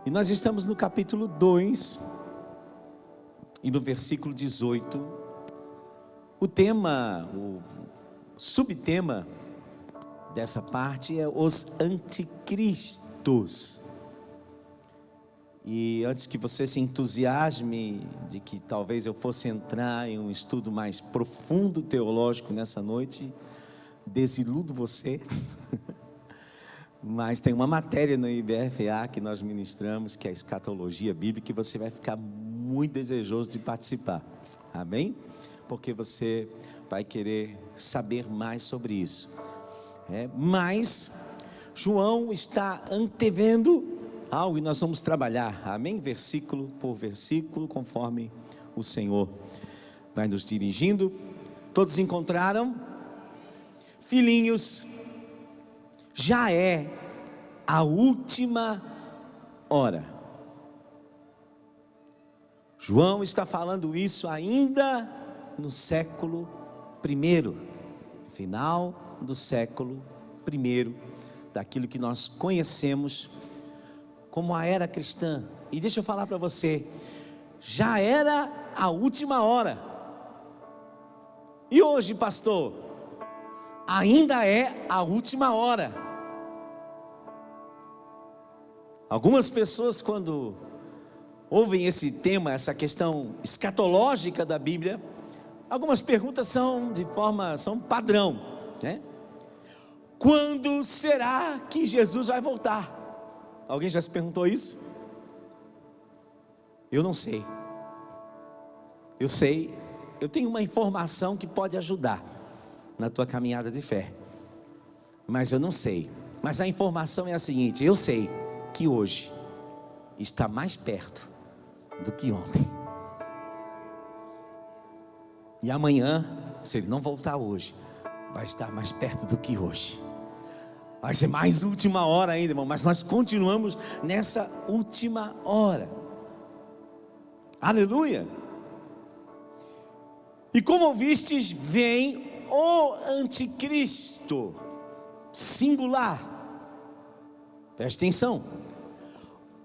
E nós estamos no capítulo 2 e no versículo 18. O tema, o subtema dessa parte é os anticristos. E antes que você se entusiasme de que talvez eu fosse entrar em um estudo mais profundo teológico nessa noite, desiludo você. Mas tem uma matéria no IBFA que nós ministramos, que é a escatologia bíblica, e você vai ficar muito desejoso de participar. Amém? Porque você vai querer saber mais sobre isso. Mas João está antevendo algo e nós vamos trabalhar, amém? Versículo por versículo, conforme o Senhor vai nos dirigindo. Todos encontraram? Filhinhos, já é a última hora. João está falando isso ainda no século I, final do século I, daquilo que nós conhecemos como a era cristã. E deixa eu falar para você, já era a última hora. E hoje, pastor, ainda é a última hora. Algumas pessoas, quando ouvem esse tema, essa questão escatológica da Bíblia, algumas perguntas são padrão, né? Quando será que Jesus vai voltar? Alguém já se perguntou isso? Eu não sei. Eu sei, eu tenho uma informação que pode ajudar na tua caminhada de fé, mas eu não sei. Mas a informação é a seguinte: eu sei que hoje está mais perto do que ontem. E amanhã, se ele não voltar hoje, vai estar mais perto do que hoje. Vai ser mais última hora ainda, irmão. Mas nós continuamos nessa última hora. Aleluia. E como ouvistes, vem o anticristo, singular. Preste atenção.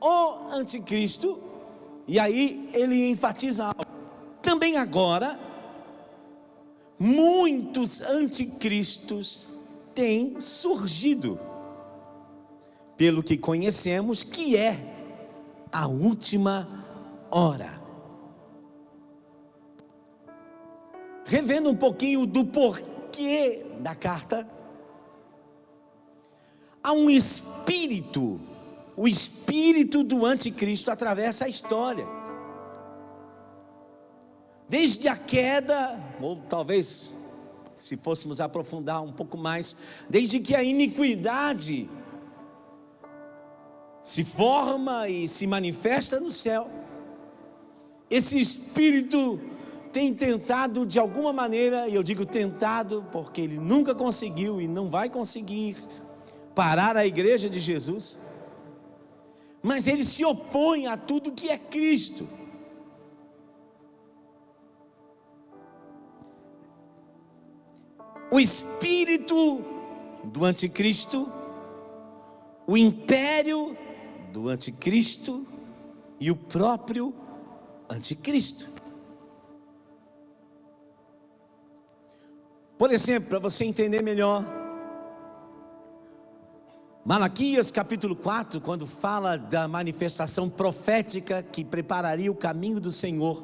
O anticristo. E aí ele enfatiza algo. Também agora, muitos anticristos têm surgido, pelo que conhecemos que é a última hora. Revendo um pouquinho do porquê da carta, há um espírito, o espírito do anticristo atravessa a história. Desde a queda, ou talvez, se fôssemos aprofundar um pouco mais, desde que a iniquidade se forma e se manifesta no céu, esse espírito tem tentado de alguma maneira, e eu digo tentado porque ele nunca conseguiu e não vai conseguir parar a igreja de Jesus, mas ele se opõe a tudo que é Cristo. O espírito do anticristo, o império do anticristo e o próprio anticristo. Por exemplo, para você entender melhor, Malaquias capítulo 4, quando fala da manifestação profética que prepararia o caminho do Senhor,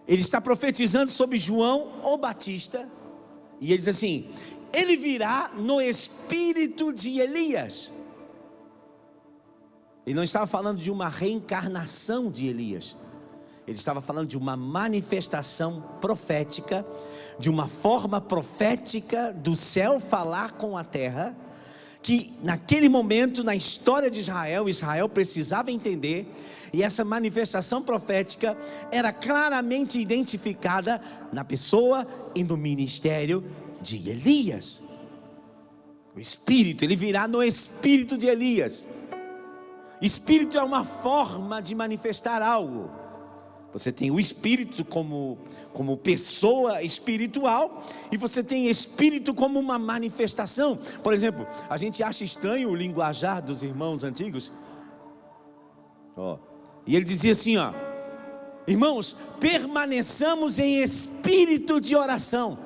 ele está profetizando sobre João o Batista. E ele diz assim: ele virá no espírito de Elias. Ele não estava falando de uma reencarnação de Elias. Ele estava falando de uma manifestação profética, de uma forma profética do céu falar com a terra, que naquele momento na história de Israel, Israel precisava entender. E essa manifestação profética era claramente identificada na pessoa e no ministério de Elias. O espírito, ele virá no espírito de Elias. Espírito é uma forma de manifestar algo. Você tem o espírito como pessoa espiritual, e você tem espírito como uma manifestação. Por exemplo, a gente acha estranho o linguajar dos irmãos antigos. E ele dizia assim, irmãos, permaneçamos em espírito de oração.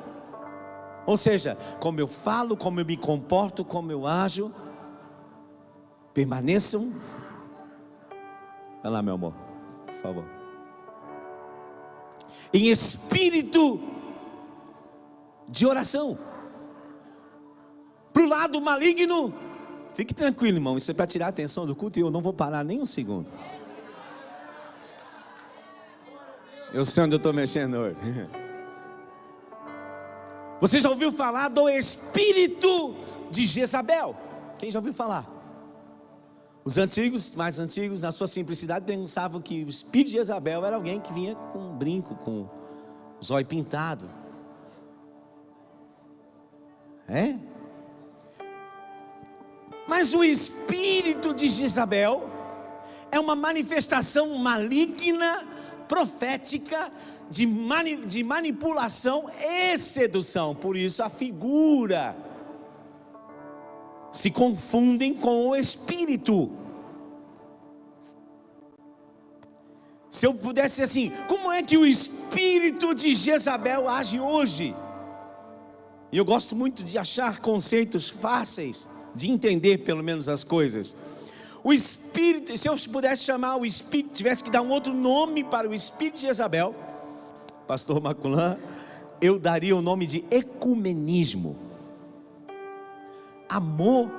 Ou seja, como eu falo, como eu me comporto, como eu ajo, permaneçam. Vai lá, meu amor, por favor. Em espírito de oração. Para o lado maligno, fique tranquilo, irmão, isso é para tirar a atenção do culto e eu não vou parar nem um segundo. Eu sei onde eu estou mexendo hoje. Você já ouviu falar do espírito de Jezabel? Quem já ouviu falar? Os antigos, mais antigos, na sua simplicidade, pensavam que o espírito de Jezabel era alguém que vinha com um brinco, com os olhos pintados. Mas o espírito de Jezabel é uma manifestação maligna, profética, de manipulação e sedução. Por isso a figura se confundem com o espírito. Se eu pudesse dizer assim, como é que o espírito de Jezabel age hoje? E eu gosto muito de achar conceitos fáceis de entender pelo menos as coisas. O espírito, se eu pudesse chamar o espírito, tivesse que dar um outro nome para o espírito de Jezabel, pastor Maculan, eu daria o nome de ecumenismo. Amor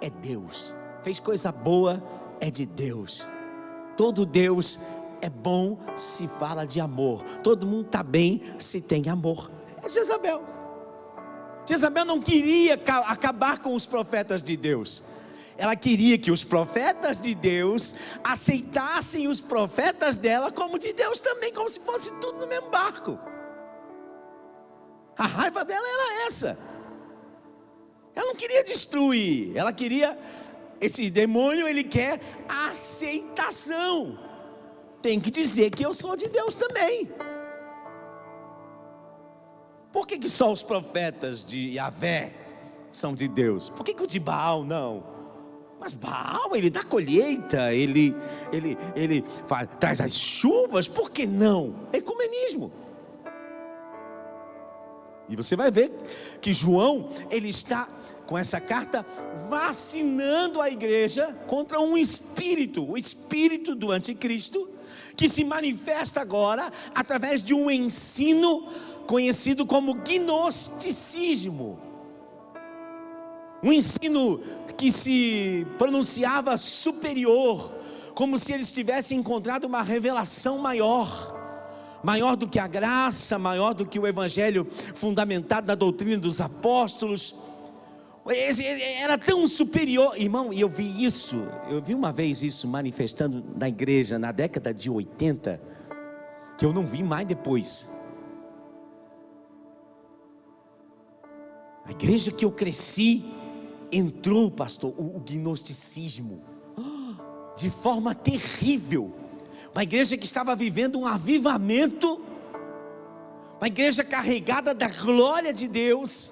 é Deus, fez coisa boa, é de Deus. Todo Deus é bom se fala de amor. Todo mundo está bem se tem amor. É Jezabel. Jezabel não queria acabar com os profetas de Deus. Ela queria que os profetas de Deus aceitassem os profetas dela como de Deus também, como se fosse tudo no mesmo barco. A raiva dela era essa. Ela não queria destruir, ela queria, esse demônio, ele quer aceitação. Tem que dizer que eu sou de Deus também. Por que só os profetas de Yahvé são de Deus? Por que o de Baal não? Mas Baal, ele dá colheita, ele traz as chuvas, por que não? Ecumenismo. E você vai ver que João, ele está com essa carta vacinando a igreja contra um espírito, o espírito do anticristo, que se manifesta agora através de um ensino conhecido como gnosticismo. Um ensino que se pronunciava superior, como se eles tivessem encontrado uma revelação maior do que a graça, maior do que o evangelho fundamentado na doutrina dos apóstolos. Era tão superior, irmão. E eu vi uma vez isso manifestando na igreja na década de 80, que eu não vi mais depois. A igreja que eu cresci, entrou, pastor, o gnosticismo de forma terrível. Uma igreja que estava vivendo um avivamento, uma igreja carregada da glória de Deus,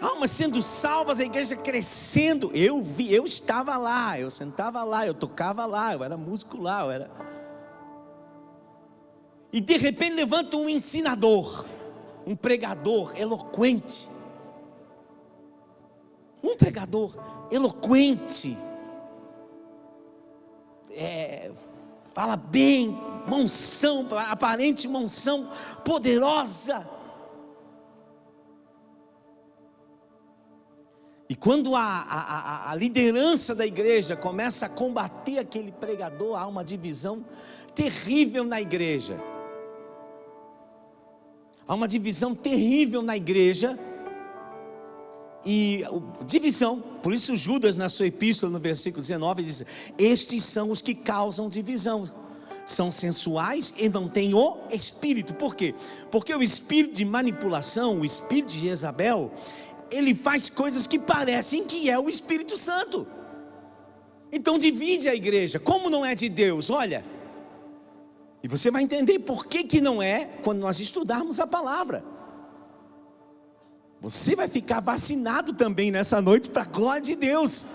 almas sendo salvas, a igreja crescendo. Eu estava lá, eu sentava lá, eu tocava lá, eu era músico lá, e de repente levanta um ensinador, um pregador eloquente, fala bem, aparente monção poderosa. E quando a liderança da igreja começa a combater aquele pregador, há uma divisão terrível na igreja. Há uma divisão terrível na igreja. E divisão, por isso Judas na sua epístola no versículo 19 diz: estes são os que causam divisão, são sensuais e não têm o espírito. Por quê? Porque o espírito de manipulação, o espírito de Jezabel, ele faz coisas que parecem que é o Espírito Santo. Então divide a igreja. Como não é de Deus? Olha, e você vai entender por que não é quando nós estudarmos a palavra. Você vai ficar vacinado também nessa noite para a glória de Deus.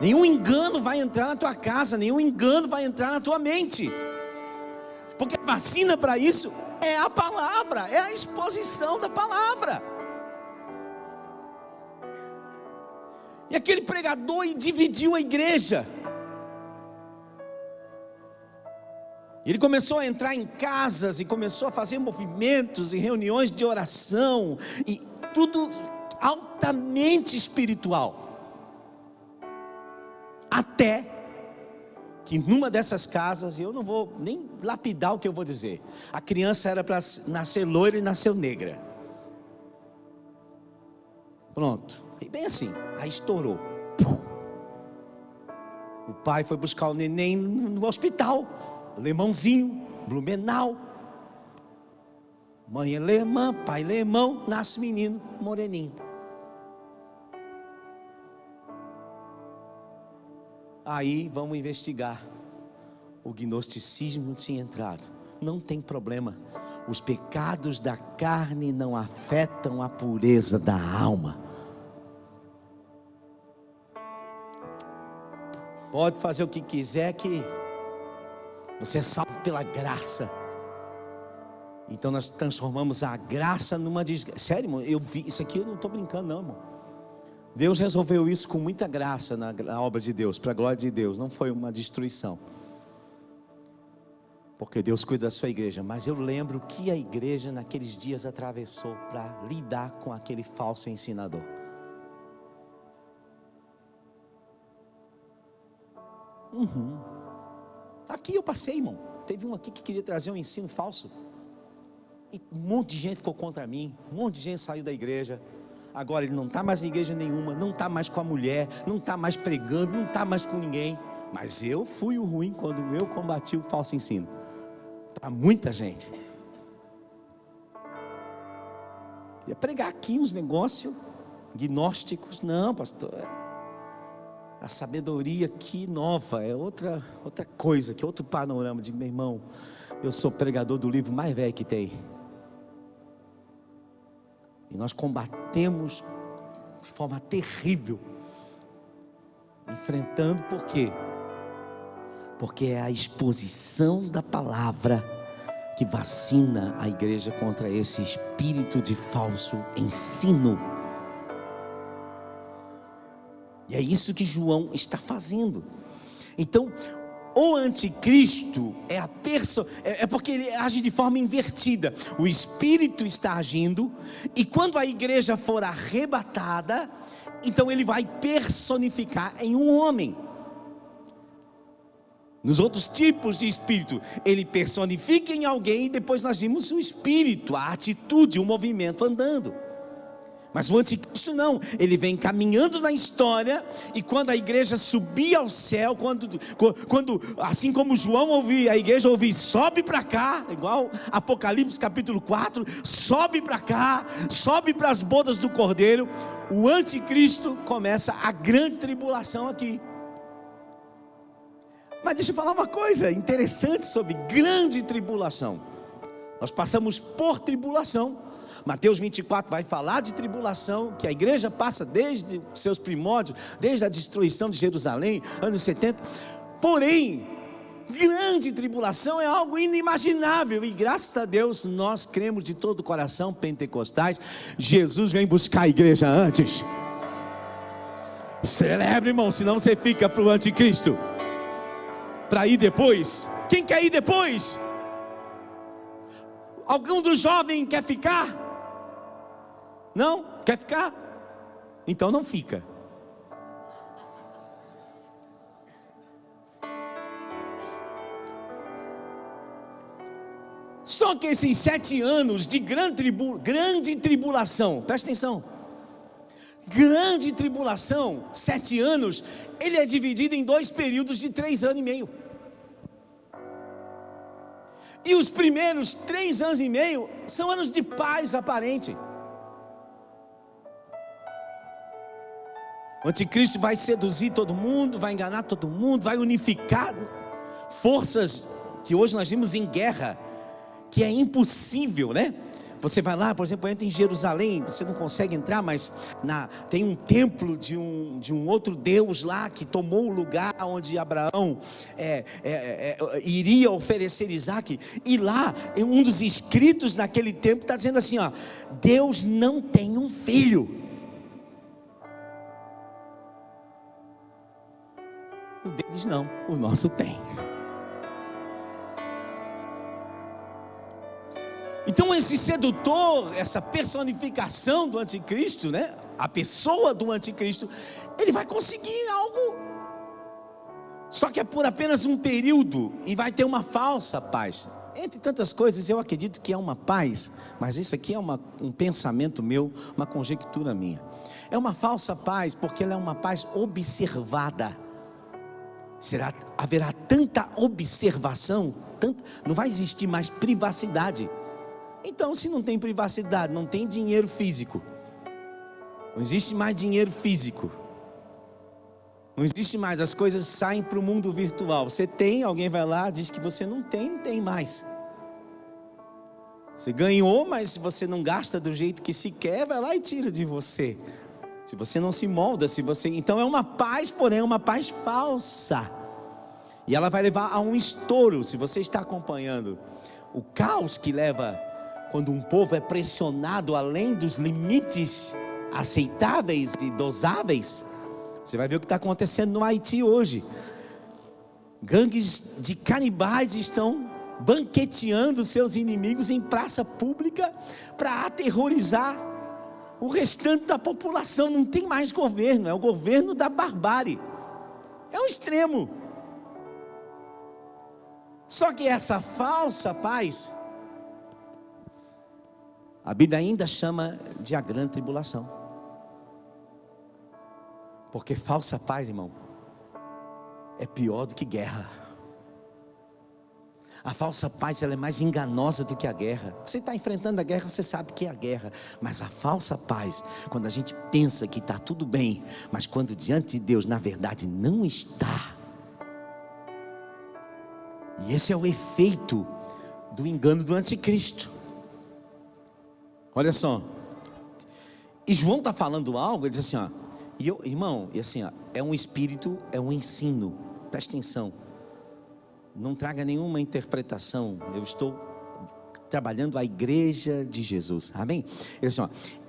Nenhum engano vai entrar na tua casa, nenhum engano vai entrar na tua mente. Porque a vacina para isso é a palavra, é a exposição da palavra. E aquele pregador dividiu a igreja. Ele começou a entrar em casas e começou a fazer movimentos e reuniões de oração, e tudo altamente espiritual. Até que numa dessas casas, eu não vou nem lapidar o que eu vou dizer, a criança era para nascer loira e nasceu negra. Pronto, e bem assim, aí estourou. O pai foi buscar o neném no hospital, Lemãozinho, Blumenau. Mãe alemã, pai alemão, nasce menino moreninho. Aí vamos investigar. O gnosticismo tinha entrado. Não tem problema. Os pecados da carne não afetam a pureza da alma. Pode fazer o que quiser, que você é salvo pela graça. Então nós transformamos a graça numa desgraça. Sério, irmão, eu vi isso aqui, eu não estou brincando não, irmão. Deus resolveu isso com muita graça na obra de Deus, para a glória de Deus. Não foi uma destruição, porque Deus cuida da sua igreja. Mas eu lembro que a igreja naqueles dias atravessou para lidar com aquele falso ensinador. Aqui eu passei, irmão. Teve um aqui que queria trazer um ensino falso, e um monte de gente ficou contra mim. Um monte de gente saiu da igreja. Agora ele não está mais em igreja nenhuma, não está mais com a mulher, não está mais pregando, não está mais com ninguém. Mas eu fui o ruim quando eu combati o falso ensino, para muita gente. Ia pregar aqui uns negócios gnósticos. Não, pastor, a sabedoria aqui nova é outra coisa, que é outro panorama. De meu irmão, eu sou pregador do livro mais velho que tem. E nós combatemos de forma terrível, enfrentando. Por quê? Porque é a exposição da palavra que vacina a igreja contra esse espírito de falso ensino. E é isso que João está fazendo. Então, o anticristo é porque ele age de forma invertida. O espírito está agindo, e quando a igreja for arrebatada, então ele vai personificar em um homem. Nos outros tipos de espírito, ele personifica em alguém, e depois nós vimos o espírito, a atitude, o movimento andando. Mas o anticristo não, ele vem caminhando na história, e quando a igreja subir ao céu, quando assim como João ouvia, a igreja ouvir, sobe para cá, igual Apocalipse capítulo 4, sobe para cá, sobe para as bodas do Cordeiro, o anticristo começa a grande tribulação aqui. Mas deixa eu falar uma coisa interessante sobre grande tribulação. Nós passamos por tribulação. Mateus 24 vai falar de tribulação, que a igreja passa desde seus primórdios, desde a destruição de Jerusalém, anos 70. Porém, grande tribulação é algo inimaginável, e graças a Deus nós cremos de todo o coração, pentecostais. Jesus vem buscar a igreja antes. Celebre, irmão, senão você fica para o anticristo, para ir depois. Quem quer ir depois? Algum dos jovens quer ficar? Não? Quer ficar? Então não fica. Só que esses 7 anos de grande tribulação, presta atenção, grande tribulação, 7 anos, ele é dividido em 2 períodos de 3 anos e meio. E os primeiros 3 anos e meio são anos de paz aparente. O anticristo vai seduzir todo mundo, vai enganar todo mundo, vai unificar forças que hoje nós vimos em guerra, que é impossível, né? Você vai lá, por exemplo, entra em Jerusalém, você não consegue entrar, mas tem um templo de um outro Deus lá, que tomou o lugar onde Abraão iria oferecer Isaac. E lá, um dos escritos naquele templo está dizendo assim, ó: Deus não tem um filho. O deles não, o nosso tem. Então esse sedutor, essa personificação do anticristo, né? A pessoa do anticristo, ele vai conseguir algo, só que é por apenas um período, e vai ter uma falsa paz. Entre tantas coisas, eu acredito que é uma paz, mas isso aqui é um pensamento meu, uma conjectura minha. É uma falsa paz, porque ela é uma paz observada. Haverá tanta observação, não vai existir mais privacidade. Então, se não tem privacidade, não tem dinheiro físico, não existe mais dinheiro físico, não existe mais, as coisas saem para o mundo virtual. Você tem, alguém vai lá, diz que você não tem mais. Você ganhou, mas se você não gasta do jeito que se quer, vai lá e tira de você. Se você não se molda, então é uma paz, porém é uma paz falsa. E ela vai levar a um estouro. Se você está acompanhando o caos que leva quando um povo é pressionado além dos limites aceitáveis e dosáveis, você vai ver o que está acontecendo no Haiti hoje. Gangues de canibais estão banqueteando seus inimigos em praça pública para aterrorizar o restante da população. Não tem mais governo, é o governo da barbárie. É um extremo. Só que essa falsa paz, a Bíblia ainda chama de a grande tribulação. Porque falsa paz, irmão, é pior do que guerra. A falsa paz, ela é mais enganosa do que a guerra. Você está enfrentando a guerra, você sabe que é a guerra. Mas a falsa paz, quando a gente pensa que está tudo bem, mas quando diante de Deus, na verdade, não está. E esse é o efeito do engano do anticristo. Olha só. E João está falando algo, ele diz assim, ó. Irmão, e assim, ó, é um espírito, é um ensino. Presta atenção. Não traga nenhuma interpretação. Eu estou trabalhando a igreja de Jesus. Amém? Ele diz assim, ó,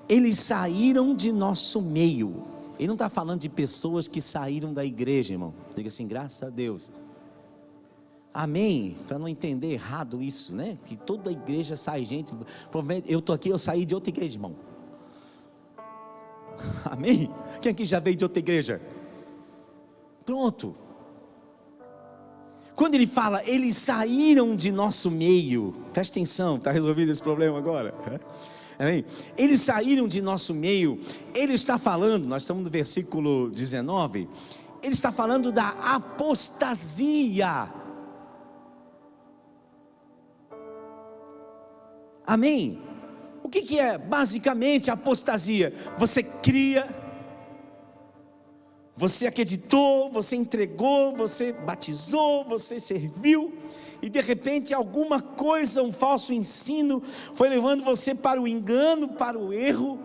eles saíram de nosso meio. Ele não está falando de pessoas que saíram da igreja, irmão. Diga assim, graças a Deus. Amém? Para não entender errado isso, né? Que toda igreja sai gente. Eu estou aqui, eu saí de outra igreja, irmão. Amém? Quem aqui já veio de outra igreja? Pronto. Quando ele fala, eles saíram de nosso meio. Presta atenção, está resolvido esse problema agora? Amém? Eles saíram de nosso meio. Ele está falando, nós estamos no versículo 19. Ele está falando da apostasia. Amém? O que é basicamente a apostasia? Você cria, você acreditou, você entregou, você batizou, você serviu, e de repente alguma coisa, um falso ensino, foi levando você para o engano, para o erro,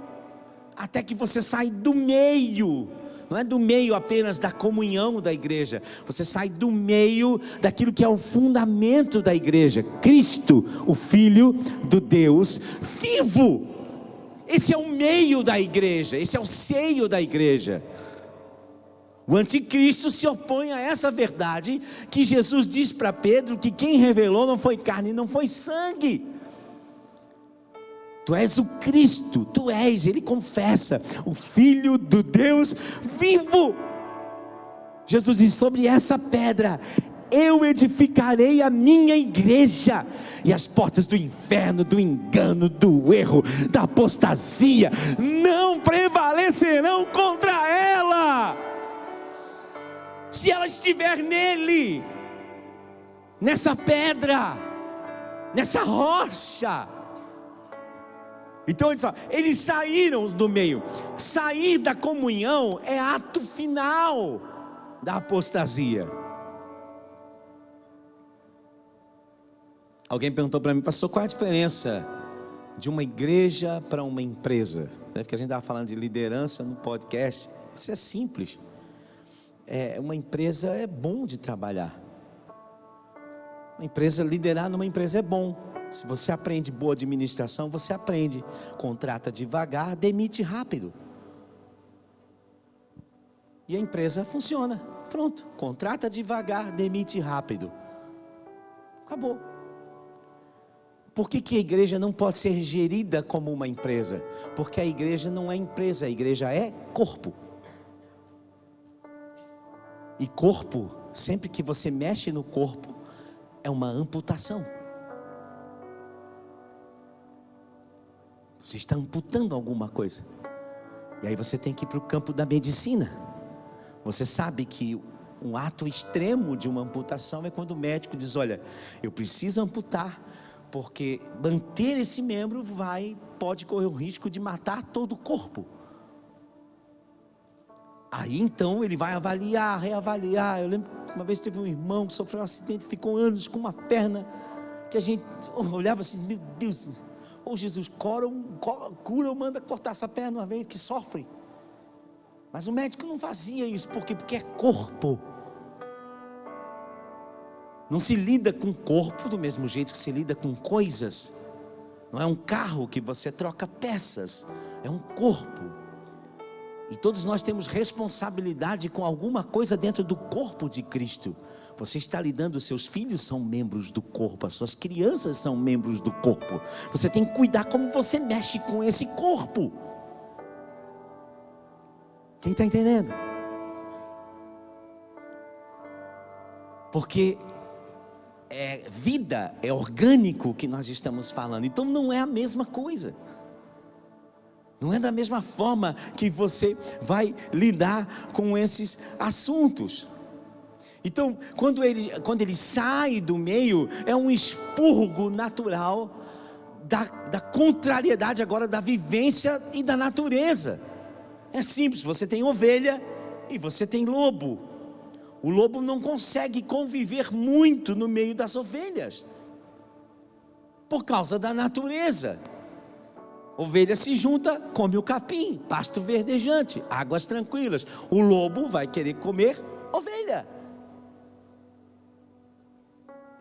até que você sai do meio. Não é do meio apenas da comunhão da igreja, você sai do meio daquilo que é o fundamento da igreja, Cristo, o Filho do Deus vivo. Esse é o meio da igreja, esse é o seio da igreja. O anticristo se opõe a essa verdade que Jesus diz para Pedro, que quem revelou não foi carne, não foi sangue. Tu és o Cristo, tu és, ele confessa, o Filho do Deus vivo. Jesus diz, sobre essa pedra eu edificarei a minha igreja, e as portas do inferno, do engano, do erro, da apostasia, não prevalecerão contra ela, se ela estiver nele, nessa pedra, nessa rocha. Então eles saíram do meio. Sair da comunhão é ato final da apostasia. Alguém perguntou para mim, pastor, qual é a diferença de uma igreja para uma empresa, né? Porque a gente estava falando de liderança no podcast. Isso é simples. Uma empresa é bom de trabalhar. Uma empresa, liderar numa empresa é bom. Se você aprende boa administração, você aprende. Contrata devagar, demite rápido. E a empresa funciona. Pronto. Contrata devagar, demite rápido. Acabou. Por que a igreja não pode ser gerida como uma empresa? Porque a igreja não é empresa, a igreja é corpo. E corpo, sempre que você mexe no corpo, é uma amputação. Você está amputando alguma coisa. E aí você tem que ir para o campo da medicina. Você sabe que um ato extremo de uma amputação é quando o médico diz: olha, eu preciso amputar, porque manter esse membro pode correr o risco de matar todo o corpo. Aí então ele vai avaliar, reavaliar. Eu lembro que uma vez teve um irmão que sofreu um acidente, ficou anos com uma perna, que a gente olhava assim: meu Deus, ou Jesus cura ou manda cortar essa perna uma vez, que sofre. Mas o médico não fazia isso, por quê? Porque é corpo. Não se lida com o corpo do mesmo jeito que se lida com coisas. Não é um carro que você troca peças, é um corpo. E todos nós temos responsabilidade com alguma coisa dentro do corpo de Cristo. Você está lidando, seus filhos são membros do corpo, as suas crianças são membros do corpo. Você tem que cuidar como você mexe com esse corpo. Quem está entendendo? Porque vida, é orgânico que nós estamos falando. Então não é a mesma coisa. Não é da mesma forma que você vai lidar com esses assuntos. Então, quando ele sai do meio, é um expurgo natural da contrariedade agora da vivência e da natureza. É simples, você tem ovelha e você tem lobo. O lobo não consegue conviver muito no meio das ovelhas, por causa da natureza. Ovelha se junta, come o capim, pasto verdejante, águas tranquilas. O lobo vai querer comer ovelha.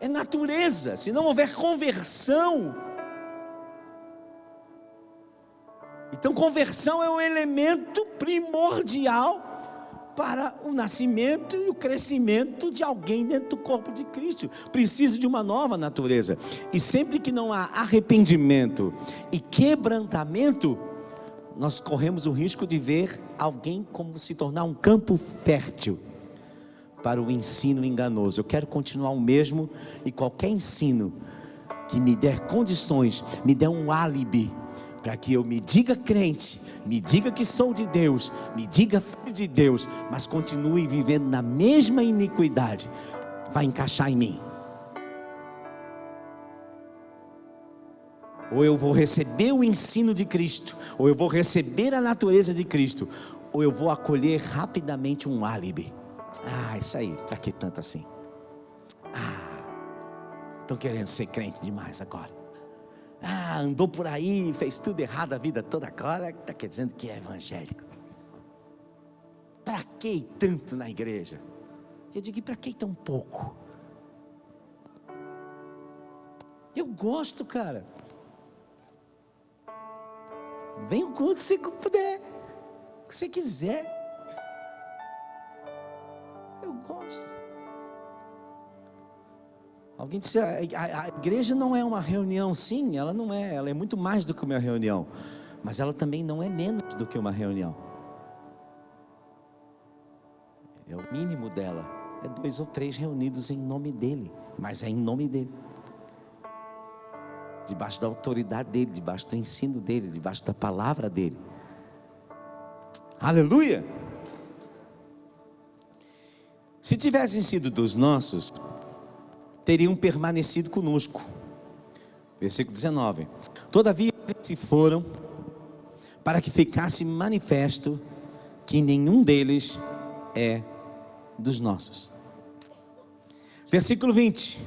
É natureza. Se não houver conversão, então conversão é o elemento primordial para o nascimento e o crescimento de alguém dentro do corpo de Cristo. Precisa de uma nova natureza. E sempre que não há arrependimento e quebrantamento, nós corremos o risco de ver alguém como se tornar um campo fértil para o ensino enganoso. Eu quero continuar o mesmo, e qualquer ensino que me der condições, me der um álibi para que eu me diga crente, me diga que sou de Deus, me diga filho de Deus, mas continue vivendo na mesma iniquidade, vai encaixar em mim. Ou eu vou receber o ensino de Cristo, ou eu vou receber a natureza de Cristo, ou eu vou acolher rapidamente um álibi. Isso aí, para que tanto assim? Estão querendo ser crente demais agora. Andou por aí, fez tudo errado a vida toda, agora está dizendo que é evangélico. Para que tanto na igreja? Eu digo: para que tão pouco? Eu gosto, cara. Vem o quanto você puder, o que você quiser. Eu gosto. Alguém disse: a igreja não é uma reunião. Sim, ela não é. Ela é muito mais do que uma reunião, mas ela também não é menos do que uma reunião. É o mínimo dela. É 2 ou 3 reunidos em nome dele, mas é em nome dele, debaixo da autoridade dele, debaixo do ensino dele, debaixo da palavra dele. Aleluia! Se tivessem sido dos nossos, teriam permanecido conosco. Versículo 19: todavia se foram, para que ficasse manifesto que nenhum deles é dos nossos. Versículo 20: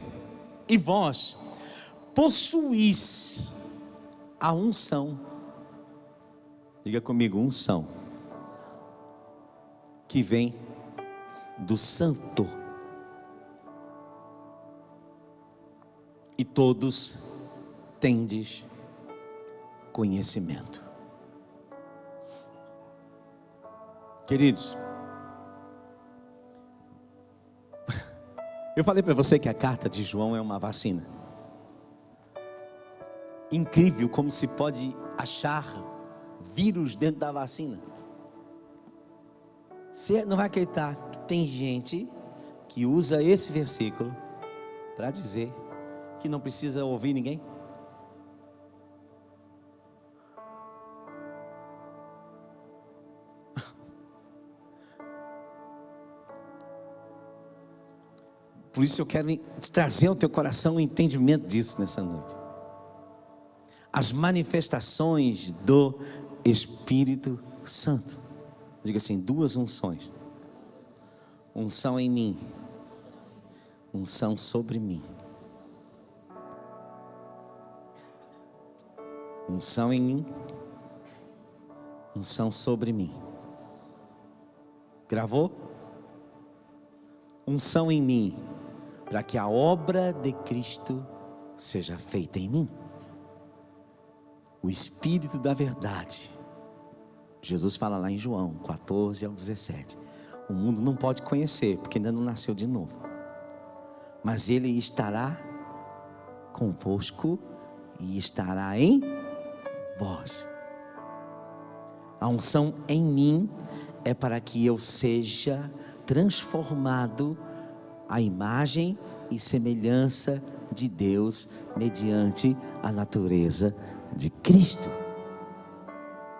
e vós possuís a unção. Diga comigo, unção. Que vem do Santo. E todos tendes conhecimento. Queridos, eu falei para você que a carta de João é uma vacina. Incrível como se pode achar vírus dentro da vacina. Você não vai acreditar que tem gente que usa esse versículo para dizer que não precisa ouvir ninguém? Por isso eu quero trazer ao teu coração o entendimento disso nessa noite. As manifestações do Espírito Santo. Diga assim, duas unções. Unção em mim. Unção sobre mim. Unção em mim. Unção sobre mim. Gravou? Unção em mim, para que a obra de Cristo seja feita em mim. O Espírito da verdade. Jesus fala lá em João 14 ao 17. O mundo não pode conhecer, porque ainda não nasceu de novo. Mas Ele estará convosco e estará em vós. A unção em mim é para que eu seja transformado à imagem e semelhança de Deus mediante a natureza de Cristo.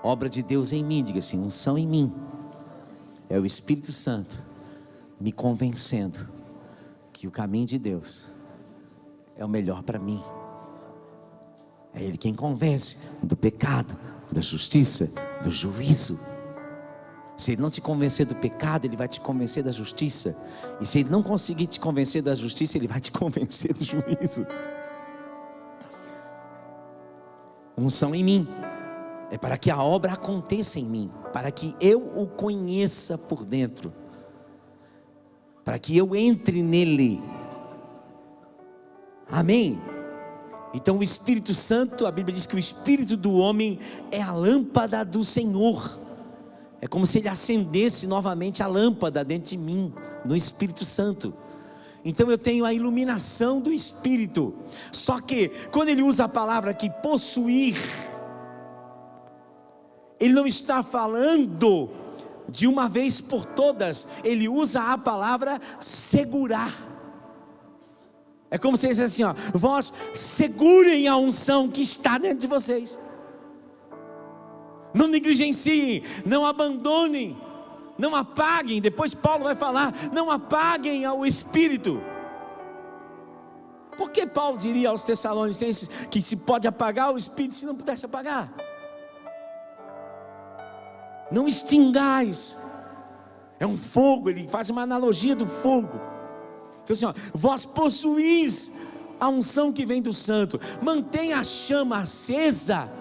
Obra de Deus em mim, diga assim, unção em mim. É o Espírito Santo me convencendo que o caminho de Deus é o melhor para mim. É Ele quem convence do pecado, da justiça, do juízo. Se Ele não te convencer do pecado, Ele vai te convencer da justiça. E se Ele não conseguir te convencer da justiça, Ele vai te convencer do juízo. Unção em mim é para que a obra aconteça em mim, para que eu o conheça por dentro, para que eu entre nele. Amém? Então o Espírito Santo, a Bíblia diz que o Espírito do homem é a lâmpada do Senhor. É como se Ele acendesse novamente a lâmpada dentro de mim, no Espírito Santo. Então eu tenho a iluminação do Espírito. Só que quando Ele usa a palavra aqui, possuir, Ele não está falando de uma vez por todas. Ele usa a palavra segurar. É como se Ele dissesse assim, ó, vós segurem a unção que está dentro de vocês. Não negligenciem, não abandonem, não apaguem. Depois Paulo vai falar, não apaguem ao Espírito. Por que Paulo diria aos Tessalonicenses que se pode apagar o Espírito se não pudesse apagar? Não extingais. É um fogo, ele faz uma analogia do fogo. Então assim, ó, vós possuís a unção que vem do Santo. Mantenha a chama acesa.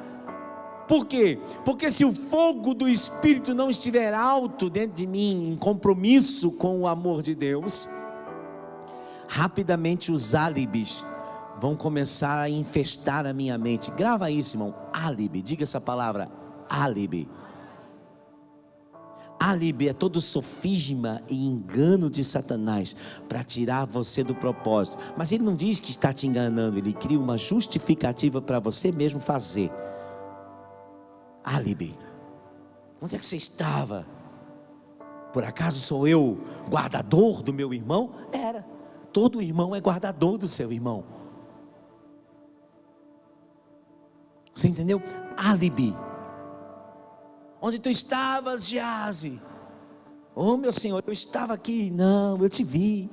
Por quê? Porque se o fogo do Espírito não estiver alto dentro de mim, em compromisso com o amor de Deus, rapidamente os álibis vão começar a infestar a minha mente. Grava isso, irmão, álibi, diga essa palavra, álibi. Álibi é todo sofisma e engano de Satanás para tirar você do propósito. Mas ele não diz que está te enganando, ele cria uma justificativa para você mesmo fazer. Álibi. Onde é que você estava? Por acaso sou eu guardador do meu irmão? Era. Todo irmão é guardador do seu irmão. Você entendeu? Álibi. Onde tu estavas, Gease? Oh meu Senhor, eu estava aqui. Não, eu te vi.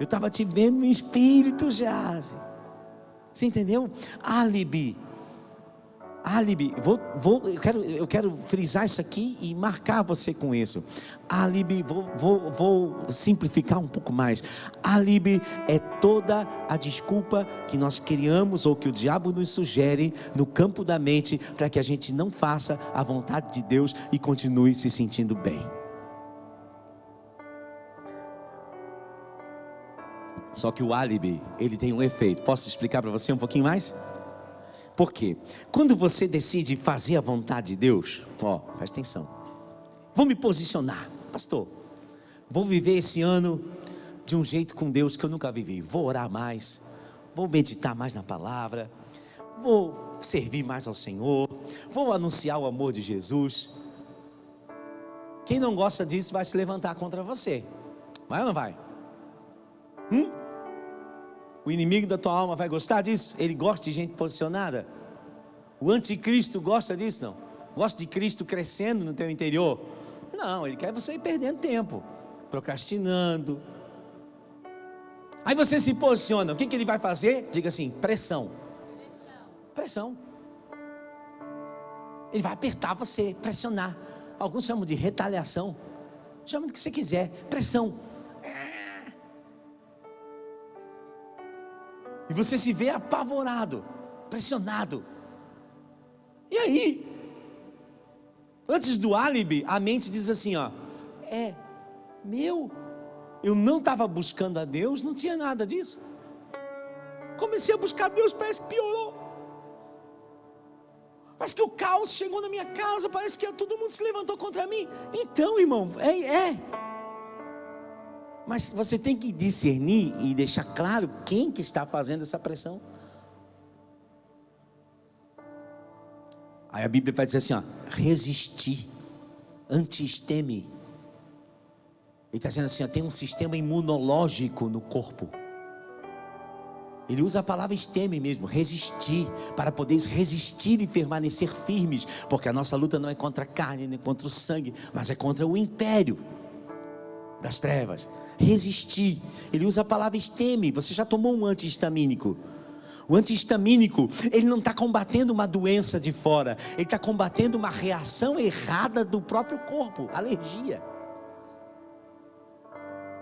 Eu estava te vendo no espírito, Gease. Você entendeu? Álibi. Álibi, eu quero frisar isso aqui e marcar você com isso. Álibi, vou simplificar um pouco mais. Álibi é toda a desculpa que nós criamos ou que o diabo nos sugere no campo da mente para que a gente não faça a vontade de Deus e continue se sentindo bem. Só que o álibi, ele tem um efeito. Posso explicar para você um pouquinho mais? Por quê? Quando você decide fazer a vontade de Deus, presta atenção. Vou me posicionar, pastor. Vou viver esse ano de um jeito com Deus que eu nunca vivi. Vou orar mais, vou meditar mais na palavra, vou servir mais ao Senhor, vou anunciar o amor de Jesus. Quem não gosta disso vai se levantar contra você. Vai ou não vai? O inimigo da tua alma vai gostar disso? Ele gosta de gente posicionada? O anticristo gosta disso? Não? Gosta de Cristo crescendo no teu interior? Não, ele quer você ir perdendo tempo, procrastinando. Aí você se posiciona, o que ele vai fazer? Diga assim, pressão. Pressão. Ele vai apertar você, pressionar. Alguns chamam de retaliação. Chama do que você quiser, pressão. E você se vê apavorado, pressionado. E aí? Antes do álibi, a mente diz assim, eu não estava buscando a Deus, não tinha nada disso. Comecei a buscar a Deus, parece que piorou. Parece que o caos chegou na minha casa, parece que todo mundo se levantou contra mim. Então, irmão, Mas você tem que discernir e deixar claro quem que está fazendo essa pressão. Aí a Bíblia vai dizer assim, resistir, anti-esteme. Ele está dizendo assim, tem um sistema imunológico no corpo. Ele usa a palavra esteme mesmo, resistir, para poderes resistir e permanecer firmes, porque a nossa luta não é contra a carne, nem contra o sangue, mas é contra o império das trevas. Resistir, ele usa a palavra esteme. Você já tomou um antihistamínico? O antihistamínico, ele não está combatendo uma doença de fora, ele está combatendo uma reação errada do próprio corpo, alergia.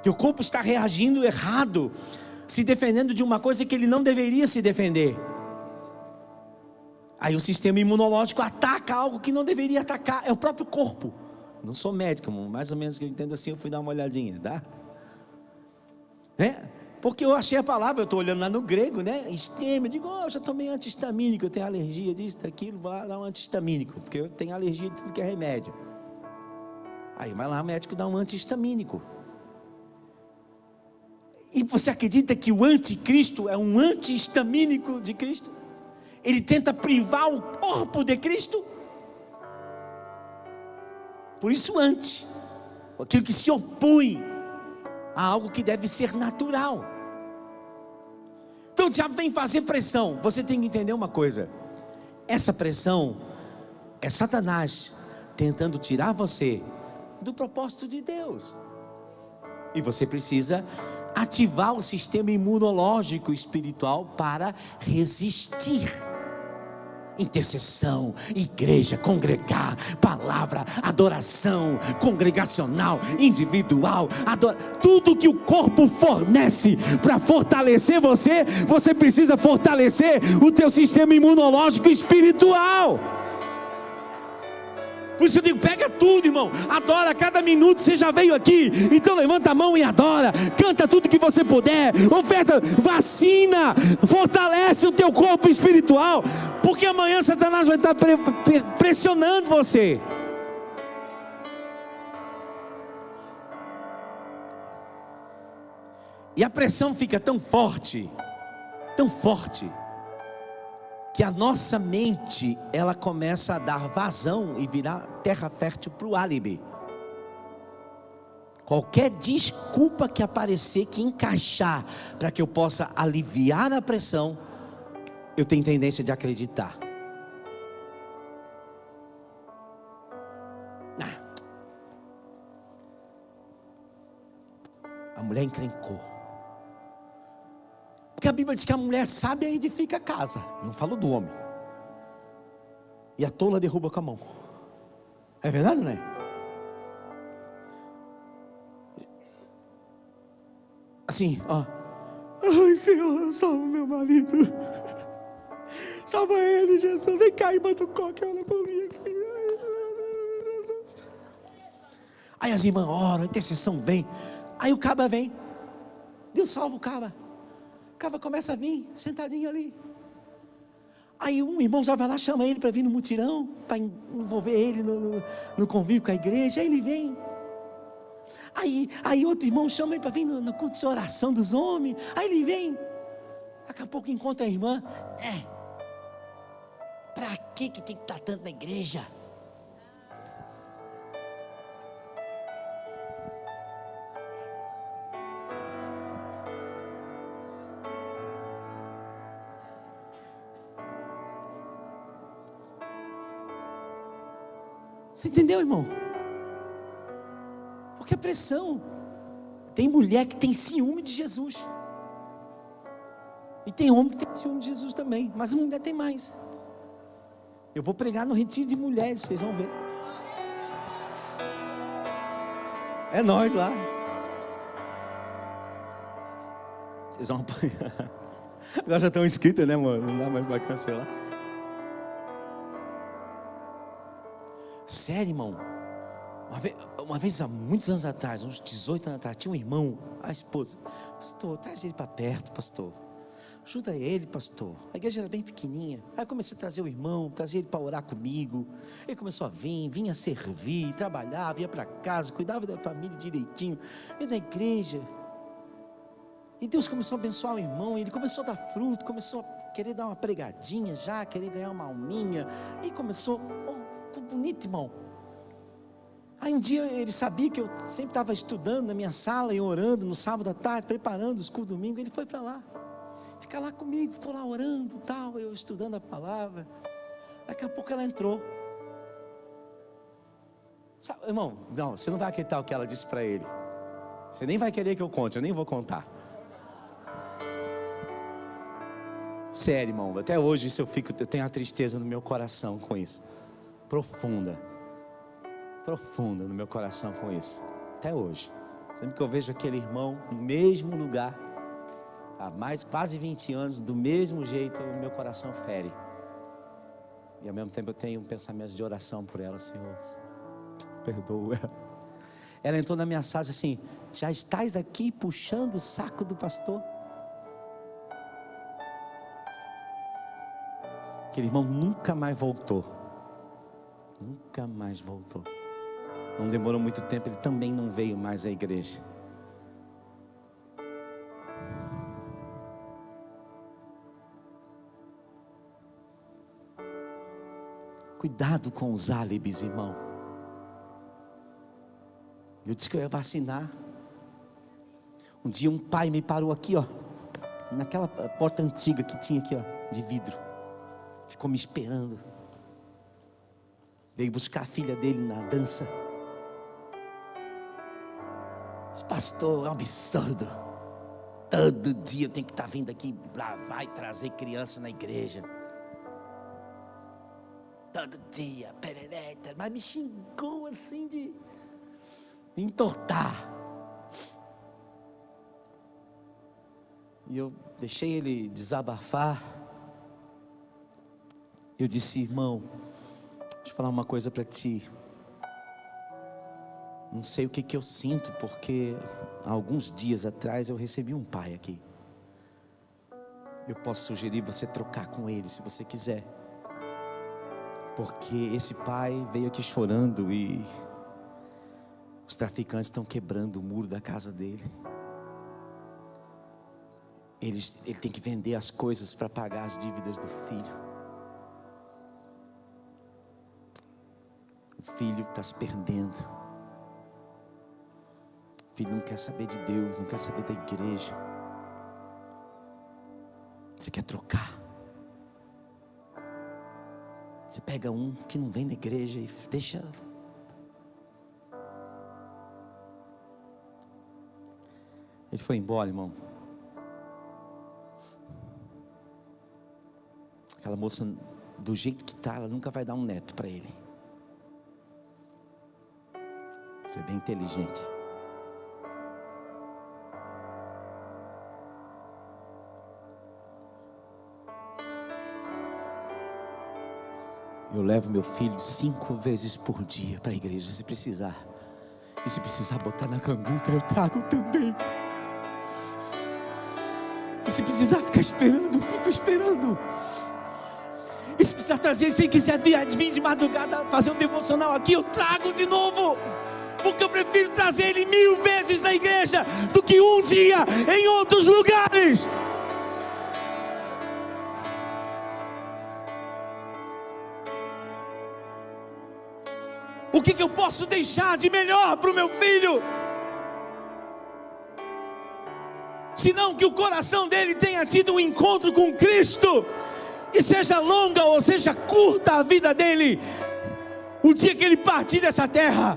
Teu corpo está reagindo errado, se defendendo de uma coisa que ele não deveria se defender. Aí o sistema imunológico ataca algo que não deveria atacar, é o próprio corpo. Não sou médico, mais ou menos que eu entendo assim, eu fui dar uma olhadinha, tá? Porque eu achei a palavra, eu estou olhando lá no grego, esteme, eu digo, eu já tomei antihistamínico, eu tenho alergia disso, daquilo, vou lá dar um antihistamínico, porque eu tenho alergia de tudo que é remédio. Aí vai lá o médico dá um antihistamínico. E você acredita que o anticristo é um antihistamínico de Cristo? Ele tenta privar o corpo de Cristo? Por isso aquilo que se opõe a algo que deve ser natural. Então o diabo vem fazer pressão. Você tem que entender uma coisa, essa pressão é Satanás tentando tirar você do propósito de Deus. E você precisa ativar o sistema imunológico espiritual para resistir. Intercessão, igreja, congregar, palavra, adoração, congregacional, individual, tudo que o corpo fornece para fortalecer você, você precisa fortalecer o teu sistema imunológico espiritual. Por isso eu digo, pega tudo, irmão, adora a cada minuto. Você já veio aqui, então levanta a mão e adora, canta tudo que você puder, oferta, vacina, fortalece o teu corpo espiritual, porque amanhã Satanás vai estar pressionando você. E a pressão fica tão forte, que a nossa mente, ela começa a dar vazão e virar terra fértil para o álibi. Qualquer desculpa que aparecer, que encaixar, para que eu possa aliviar a pressão, eu tenho tendência de acreditar. A mulher encrencou. Porque a Bíblia diz que a mulher sábia edifica a casa. Não falo do homem. e a tola derruba com a mão. É verdade, não é? Assim, ó. Ai, Senhor, salva meu marido. Salva ele, Jesus. Vem cá e bota o coque, olha por mim aqui. Ai, Jesus. Aí as irmãs oram, a intercessão vem. Aí o caba vem. Deus salva o caba. O caba começa a vir, sentadinho ali. Aí um irmão já vai lá, chama ele para vir no mutirão, para envolver ele no convívio com a igreja. Aí ele vem. Aí outro irmão chama ele para vir no culto de oração dos homens. Aí ele vem. Daqui a pouco encontra a irmã. Para que tem que estar tanto na igreja? Você entendeu, irmão? Porque é pressão. Tem mulher que tem ciúme de Jesus. E tem homem que tem ciúme de Jesus também. Mas a mulher tem mais. Eu vou pregar no retiro de mulheres, vocês vão ver. É nós lá. Vocês vão apanhar. Agora já estão inscritos, né, amor? Não dá mais para cancelar. Sério, irmão. Uma vez, há muitos anos atrás, uns 18 anos atrás, tinha um irmão, a esposa. Pastor, traz ele para perto, pastor. Ajuda ele, pastor. A igreja era bem pequenininha. Aí eu comecei a trazer o irmão, trazer ele para orar comigo. Ele começou a vir, vinha servir, trabalhava, ia para casa, cuidava da família direitinho. Ia na igreja. E Deus começou a abençoar o irmão. Ele começou a dar fruto, começou a querer dar uma pregadinha já, querer ganhar uma alminha. E começou, ficou bonito, irmão. Aí um dia ele sabia que eu sempre estava estudando na minha sala e orando no sábado à tarde, preparando os cultos domingo. Ele foi para lá. Fica lá comigo, ficou lá orando e tal, eu estudando a palavra. Daqui a pouco ela entrou. Sabe, irmão, não, você não vai acreditar o que ela disse para ele. Você nem vai querer que eu conte, eu nem vou contar. Sério, irmão, até hoje isso eu tenho uma tristeza no meu coração com isso. Profunda no meu coração com isso. Até hoje. Sempre que eu vejo aquele irmão no mesmo lugar, há quase 20 anos, do mesmo jeito, o meu coração fere. E ao mesmo tempo eu tenho um pensamento de oração por ela. Senhor, perdoa ela. Ela entrou na minha sala assim: já estás aqui puxando o saco do pastor? Aquele irmão nunca mais voltou. Nunca mais voltou. Não demorou muito tempo, ele também não veio mais à igreja. Cuidado com os álibis, irmão. Eu disse que eu ia vacinar. Um dia um pai me parou aqui, ó, naquela porta antiga que tinha aqui, ó, de vidro. Ficou me esperando. Veio buscar a filha dele na dança. Disse: pastor, é um absurdo. Todo dia eu tenho que estar vindo aqui, vai trazer criança na igreja. Todo dia, perereta. Mas me xingou assim de entortar. E eu deixei ele desabafar. Eu disse: irmão, deixa eu falar uma coisa para ti. Não sei o que eu sinto, porque há alguns dias atrás eu recebi um pai aqui. Eu posso sugerir você trocar com ele, se você quiser. Porque esse pai veio aqui chorando e os traficantes estão quebrando o muro da casa dele. Ele tem que vender as coisas para pagar as dívidas do filho. O filho está se perdendo. O filho não quer saber de Deus, não quer saber da igreja. Você quer trocar? Você pega um que não vem na igreja e deixa. Ele foi embora, irmão. Aquela moça do jeito que está, ela nunca vai dar um neto para ele. Você é bem inteligente. Eu levo meu filho 5 vezes por dia para a igreja, se precisar. E se precisar botar na canguta, eu trago também. E se precisar ficar esperando, eu fico esperando. E se precisar trazer, se ele quiser vir de madrugada fazer um devocional aqui, eu trago de novo. Porque eu prefiro trazer ele 1000 vezes na igreja do que um dia em outros lugares. O que eu posso deixar de melhor para o meu filho? Senão que o coração dele tenha tido um encontro com Cristo. E seja longa ou seja curta a vida dele, o dia que ele partir dessa terra,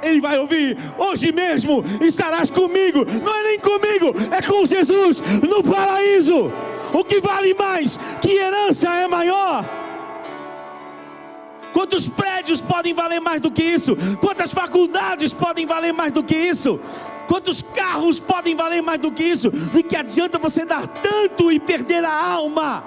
ele vai ouvir: hoje mesmo estarás comigo. Não é nem comigo, é com Jesus no paraíso. O que vale mais? Que herança é maior? Quantos prédios podem valer mais do que isso? Quantas faculdades podem valer mais do que isso? Quantos carros podem valer mais do que isso? De que adianta você dar tanto e perder a alma?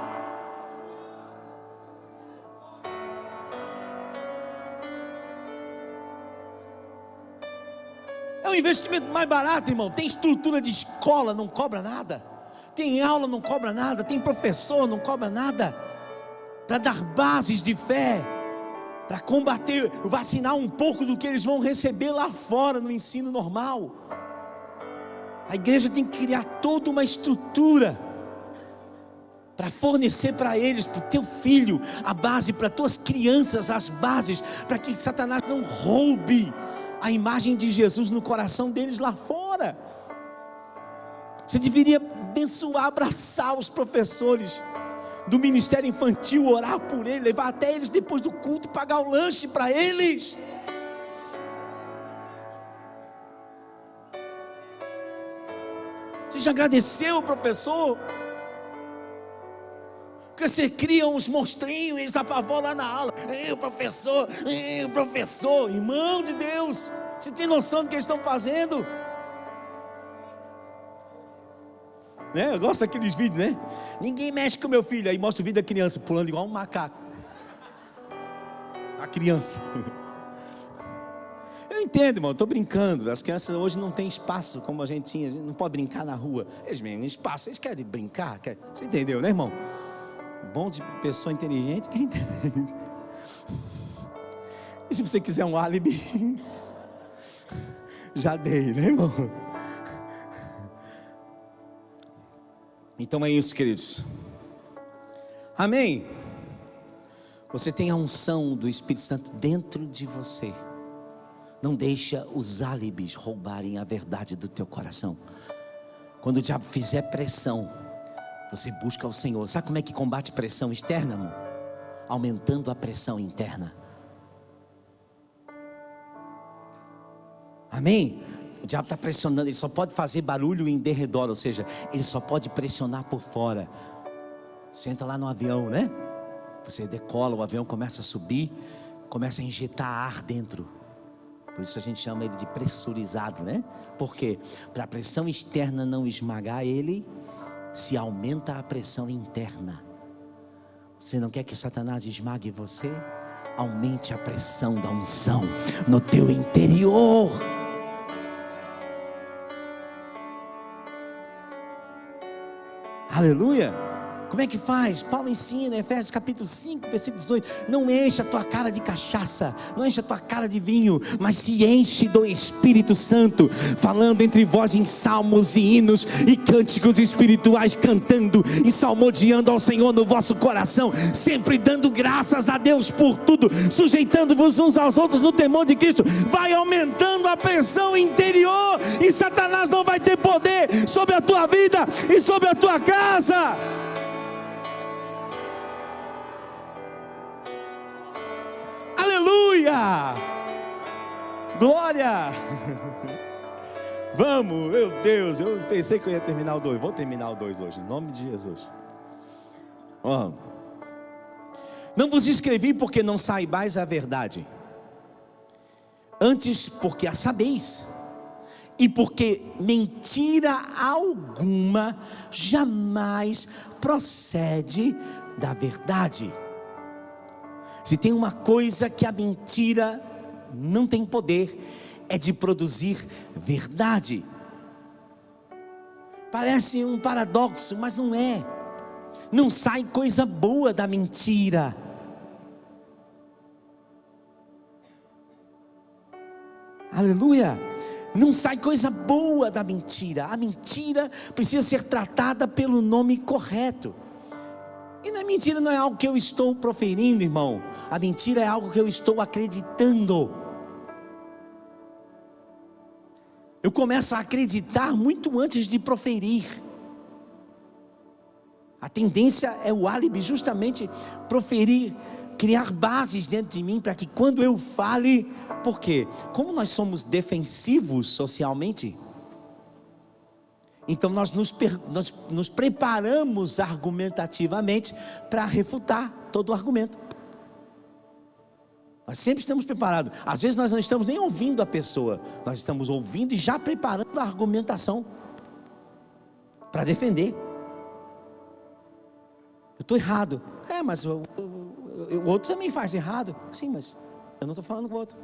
É um investimento mais barato, irmão. Tem estrutura de escola, não cobra nada. Tem aula, não cobra nada. Tem professor, não cobra nada. Para dar bases de fé, para combater, vacinar um pouco do que eles vão receber lá fora no ensino normal. A igreja tem que criar toda uma estrutura para fornecer para eles, para o teu filho, a base, para tuas crianças, as bases, para que Satanás não roube a imagem de Jesus no coração deles lá fora. Você deveria abençoar, abraçar os professores do ministério infantil, orar por eles, levar até eles depois do culto e pagar o lanche para eles. Você já agradeceu o professor? Porque você cria uns monstrinhos, eles apavoram lá na aula. O professor, irmão de Deus, você tem noção do que eles estão fazendo? Né? Eu gosto daqueles vídeos, né? Ninguém mexe com meu filho. Aí mostra o vídeo da criança pulando igual um macaco. A criança. Eu entendo, irmão, eu estou brincando. As crianças hoje não têm espaço como a gente tinha. A gente não pode brincar na rua. Eles têm espaço, eles querem brincar. Você entendeu, né, irmão? Bom de pessoa inteligente, quem entende? E se você quiser um álibi, já dei, né, irmão? Então é isso, queridos. Amém? Você tem a unção do Espírito Santo dentro de você. Não deixa os álibis roubarem a verdade do teu coração. Quando o diabo fizer pressão, você busca o Senhor. Sabe como é que combate pressão externa, irmão? Aumentando a pressão interna. Amém? O diabo está pressionando, ele só pode fazer barulho em derredor, ou seja, ele só pode pressionar por fora. Você entra lá no avião, né? Você decola, o avião começa a subir, começa a injetar ar dentro. Por isso a gente chama ele de pressurizado, né? Por quê? Para a pressão externa não esmagar ele, se aumenta a pressão interna. Você não quer que Satanás esmague você? Aumente a pressão da unção no teu interior. Aleluia. Como é que faz? Paulo ensina, Efésios capítulo 5, versículo 18. Não encha a tua cara de cachaça, não encha a tua cara de vinho, mas se enche do Espírito Santo, falando entre vós em salmos e hinos e cânticos espirituais, cantando e salmodiando ao Senhor no vosso coração, sempre dando graças a Deus por tudo, sujeitando-vos uns aos outros no temor de Cristo. Vai aumentando a pressão interior e Satanás não vai ter poder sobre a tua vida e sobre a tua casa. Aleluia! Glória! Vamos, meu Deus, eu pensei que eu ia terminar o 2, vou terminar o 2 hoje, em nome de Jesus. Não vos escrevi porque não saibais a verdade, antes porque a sabeis, e porque mentira alguma jamais procede da verdade. Se tem uma coisa que a mentira não tem poder, é de produzir verdade. Parece um paradoxo, mas não é. Não sai coisa boa da mentira. Aleluia. Não sai coisa boa da mentira. A mentira precisa ser tratada pelo nome correto. E na mentira não é algo que eu estou proferindo, irmão. A mentira é algo que eu estou acreditando. Eu começo a acreditar muito antes de proferir. A tendência é o álibi, justamente proferir, criar bases dentro de mim para que quando eu fale, por quê? Como nós somos defensivos socialmente, então nós nos preparamos argumentativamente para refutar todo o argumento. Nós sempre estamos preparados. Às vezes nós não estamos nem ouvindo a pessoa, nós estamos ouvindo e já preparando a argumentação para defender. Eu estou errado. Mas o outro também faz errado. Sim, mas eu não estou falando com o outro.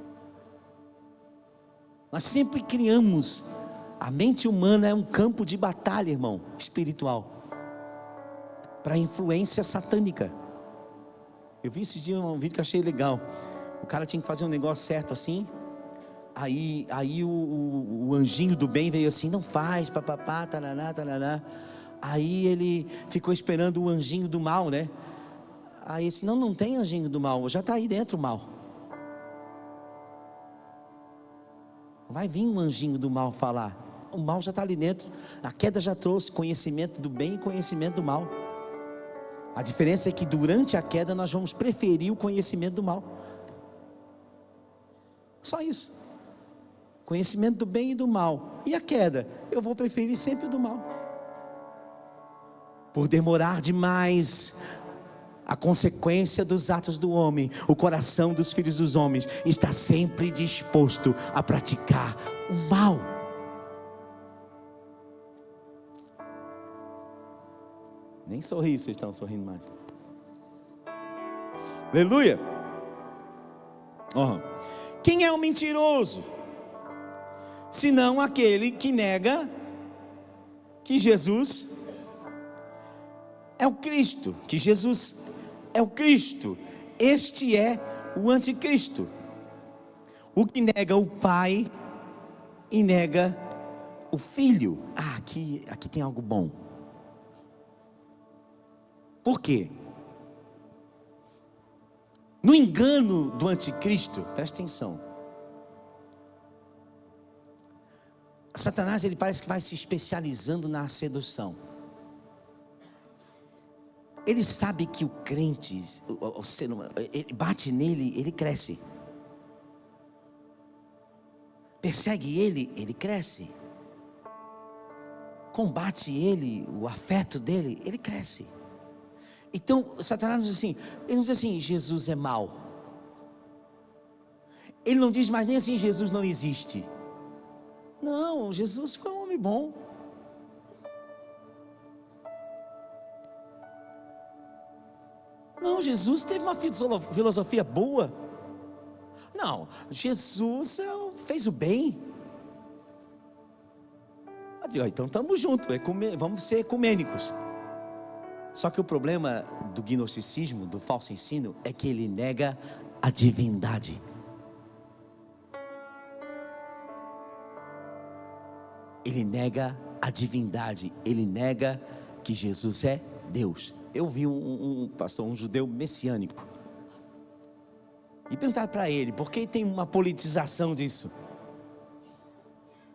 Nós sempre criamos. A mente humana é um campo de batalha, irmão, espiritual, para influência satânica. Eu vi esse dia um vídeo que eu achei legal. O cara tinha que fazer um negócio certo assim. Aí o anjinho do bem veio assim: não faz, papapá, taraná, taraná. Aí ele ficou esperando o anjinho do mal, né? Aí ele disse: não tem anjinho do mal, já está aí dentro o mal. Vai vir um anjinho do mal falar. O mal já está ali dentro. A queda já trouxe conhecimento do bem e conhecimento do mal. A diferença é que durante a queda nós vamos preferir o conhecimento do mal. Só isso. Conhecimento do bem e do mal. E a queda? Eu vou preferir sempre o do mal. Por demorar demais, a consequência dos atos do homem, o coração dos filhos dos homens está sempre disposto a praticar o mal. Nem sorri, vocês estão sorrindo mais. Aleluia. Quem é o mentiroso? Senão aquele que nega que Jesus é o Cristo, que Jesus é o Cristo. Este é o anticristo, o que nega o Pai e nega o Filho. Aqui tem algo bom. Por quê? No engano do anticristo, presta atenção, Satanás, ele parece que vai se especializando na sedução. Ele sabe que o crente, o ser humano, ele bate nele, ele cresce. Persegue ele, ele cresce. Combate ele, o afeto dele, ele cresce. Então, Satanás diz assim, ele não diz assim: Jesus é mau. Ele não diz mais nem assim: Jesus não existe. Não, Jesus foi um homem bom. Não, Jesus teve uma filosofia boa. Não, Jesus fez o bem. Então estamos juntos, vamos ser ecumênicos. Só que o problema do gnosticismo, do falso ensino, é que ele nega a divindade. Ele nega a divindade. Ele nega que Jesus é Deus. Eu vi um pastor, um judeu messiânico, e perguntaram para ele: por que tem uma politização disso?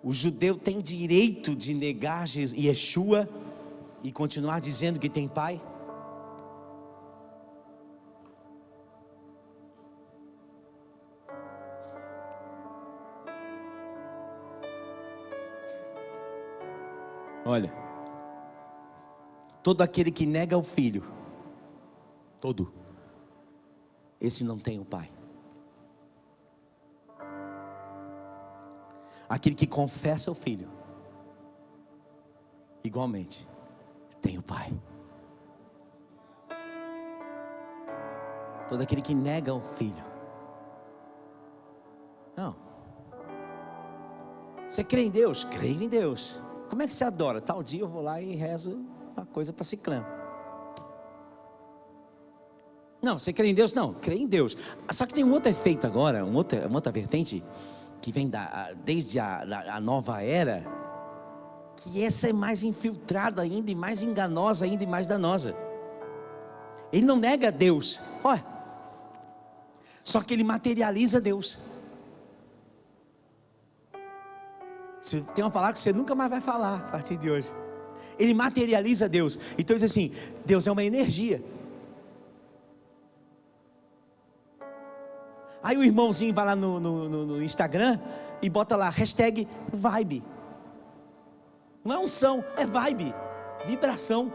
O judeu tem direito de negar Yeshua e continuar dizendo que tem pai? Olha, todo aquele que nega o filho, todo, esse não tem o Pai. Aquele que confessa o Filho, igualmente, tem o Pai. Todo aquele que nega o Filho. Não. Você crê em Deus? Creio em Deus. Como é que você adora? Tal dia eu vou lá e rezo uma coisa para ciclano. Não, você crê em Deus? Não, crê em Deus. Só que tem um outro efeito agora, uma outra vertente, que vem desde a nova era, que essa é mais infiltrada ainda, e mais enganosa ainda, e mais danosa. Ele não nega Deus, olha, só que ele materializa Deus. Tem uma palavra que você nunca mais vai falar a partir de hoje. Ele materializa Deus. Então diz assim: Deus é uma energia. Aí o irmãozinho vai lá no Instagram e bota lá hashtag vibe. Não é unção, é vibe, vibração.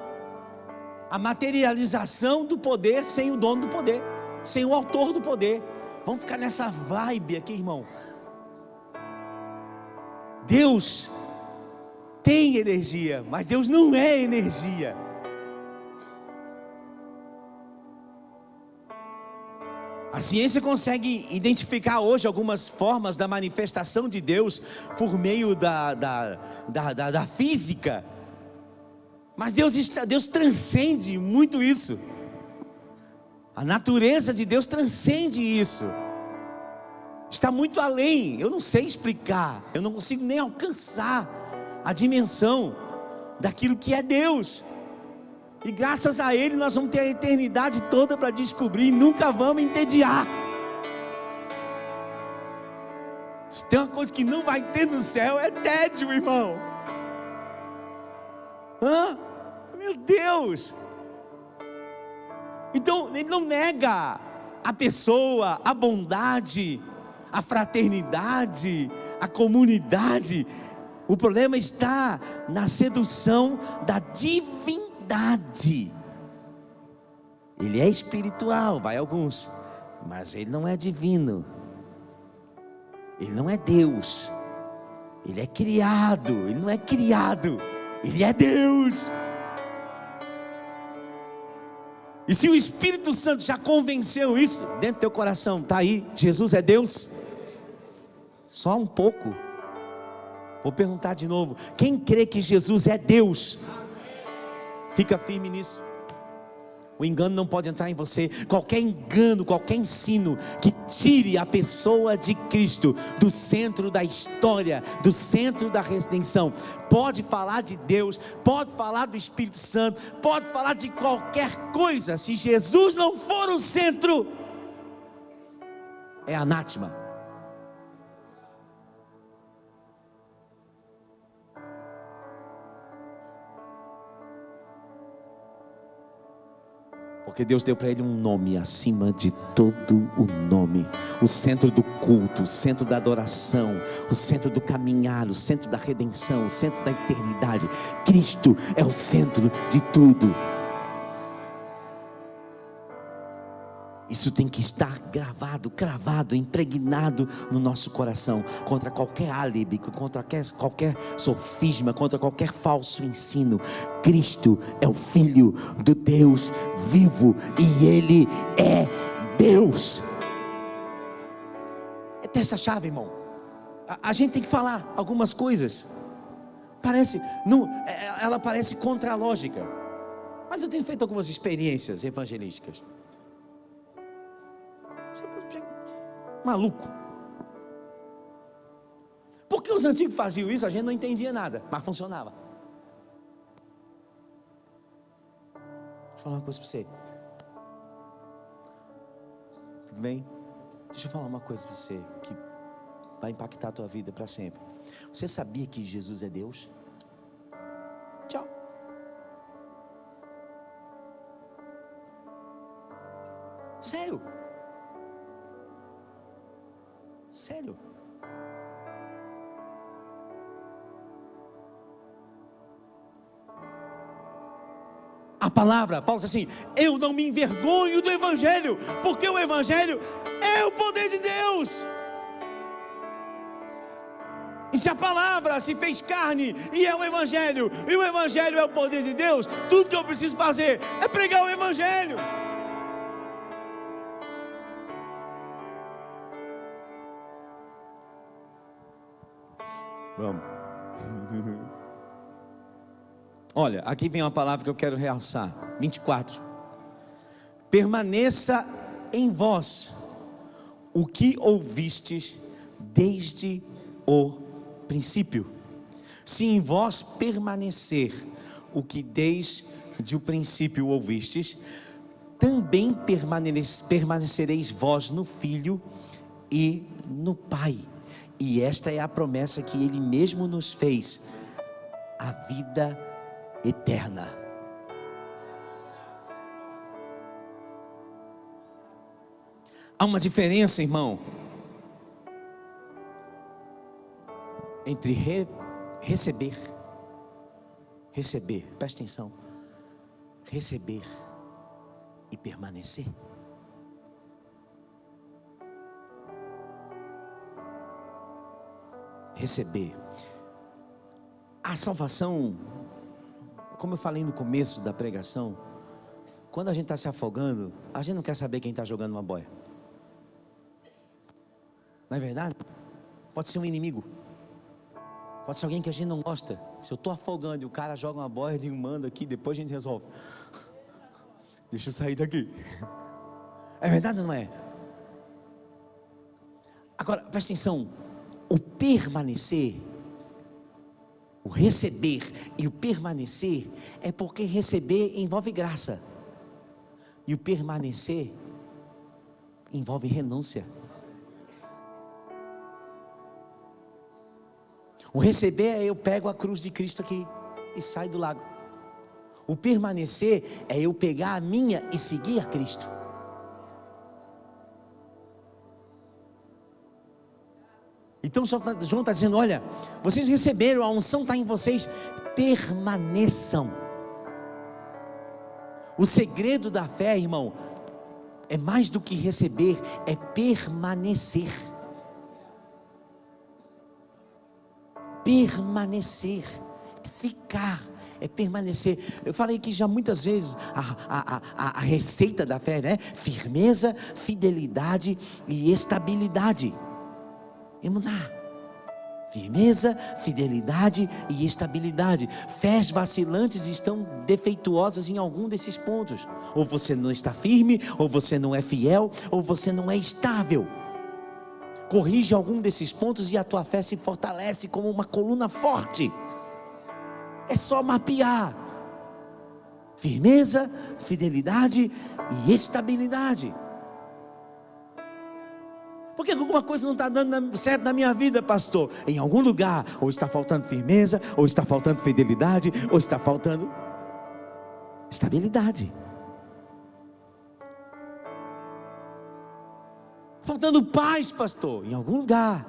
A materialização do poder sem o dono do poder, sem o autor do poder. Vamos ficar nessa vibe aqui, irmão. Deus tem energia, mas Deus não é energia. A ciência consegue identificar hoje algumas formas da manifestação de Deus por meio da física. Mas Deus transcende muito isso. A natureza de Deus transcende isso. Está muito além. Eu não sei explicar. Eu não consigo nem alcançar a dimensão daquilo que é Deus. E graças a Ele nós vamos ter a eternidade toda para descobrir e nunca vamos entediar. Se tem uma coisa que não vai ter no céu, é tédio, irmão. Meu Deus. Então Ele não nega a pessoa, a bondade, a fraternidade, a comunidade. O problema está na sedução da divindade. Ele é espiritual, vai alguns, mas ele não é divino. Ele não é Deus. Ele é criado. Ele não é criado. Ele é Deus. E se o Espírito Santo já convenceu isso dentro do teu coração, está aí, Jesus é Deus? Só um pouco. Vou perguntar de novo: quem crê que Jesus é Deus? Fica firme nisso. O engano não pode entrar em você. Qualquer engano, qualquer ensino que tire a pessoa de Cristo do centro da história, do centro da redenção, pode falar de Deus, pode falar do Espírito Santo, pode falar de qualquer coisa. Se Jesus não for o centro, é anátema. Porque Deus deu para ele um nome acima de todo o nome. O centro do culto, o centro da adoração, o centro do caminhar, o centro da redenção, o centro da eternidade. Cristo é o centro de tudo. Isso tem que estar gravado, cravado, impregnado no nosso coração. Contra qualquer álibi, contra qualquer sofisma, contra qualquer falso ensino. Cristo é o Filho do Deus vivo e Ele é Deus. É essa chave, irmão. A gente tem que falar algumas coisas. Ela parece contra a lógica. Mas eu tenho feito algumas experiências evangelísticas. Maluco. Porque os antigos faziam isso, a gente não entendia nada, mas funcionava. Deixa eu falar uma coisa para você. Tudo bem? Deixa eu falar uma coisa para você que vai impactar a tua vida para sempre. Você sabia que Jesus é Deus? Tchau. Sério? Sério? A palavra. Paulo diz assim: eu não me envergonho do Evangelho, porque o Evangelho é o poder de Deus. E se a palavra se fez carne e é o Evangelho, e o Evangelho é o poder de Deus, tudo que eu preciso fazer é pregar o Evangelho. Vamos. Olha, aqui vem uma palavra que eu quero realçar. 24. Permaneça em vós o que ouvistes desde o princípio. Se em vós permanecer o que desde o princípio ouvistes, também permanecereis vós no Filho e no Pai. E esta é a promessa que Ele mesmo nos fez: a vida eterna. Há uma diferença, irmão, entre receber, presta atenção, receber e permanecer. Receber. A salvação, como eu falei no começo da pregação, quando a gente está se afogando, a gente não quer saber quem está jogando uma boia. Não é verdade? Pode ser um inimigo, pode ser alguém que a gente não gosta. Se eu estou afogando e o cara joga uma boia, eu digo: manda aqui, depois a gente resolve. Deixa eu sair daqui. É verdade ou não é? Agora, presta atenção. O permanecer, o receber e o permanecer, é porque receber envolve graça, e o permanecer envolve renúncia. O receber é: eu pego a cruz de Cristo aqui e saio do lago. O permanecer é eu pegar a minha e seguir a Cristo. Então João está dizendo: olha, vocês receberam, a unção está em vocês, permaneçam. O segredo da fé, irmão, é mais do que receber, é permanecer. Permanecer, ficar, é permanecer. Eu falei que já muitas vezes a receita da fé, né? Firmeza, fidelidade e estabilidade. Emuná. Firmeza, fidelidade e estabilidade. Fés vacilantes estão defeituosas em algum desses pontos. Ou você não está firme, ou você não é fiel, ou você não é estável. Corrige algum desses pontos e a tua fé se fortalece como uma coluna forte. É só mapear. Firmeza, fidelidade e estabilidade. Por que alguma coisa não está dando certo na minha vida, pastor? Em algum lugar, ou está faltando firmeza, ou está faltando fidelidade, ou está faltando estabilidade. Faltando paz, pastor, em algum lugar.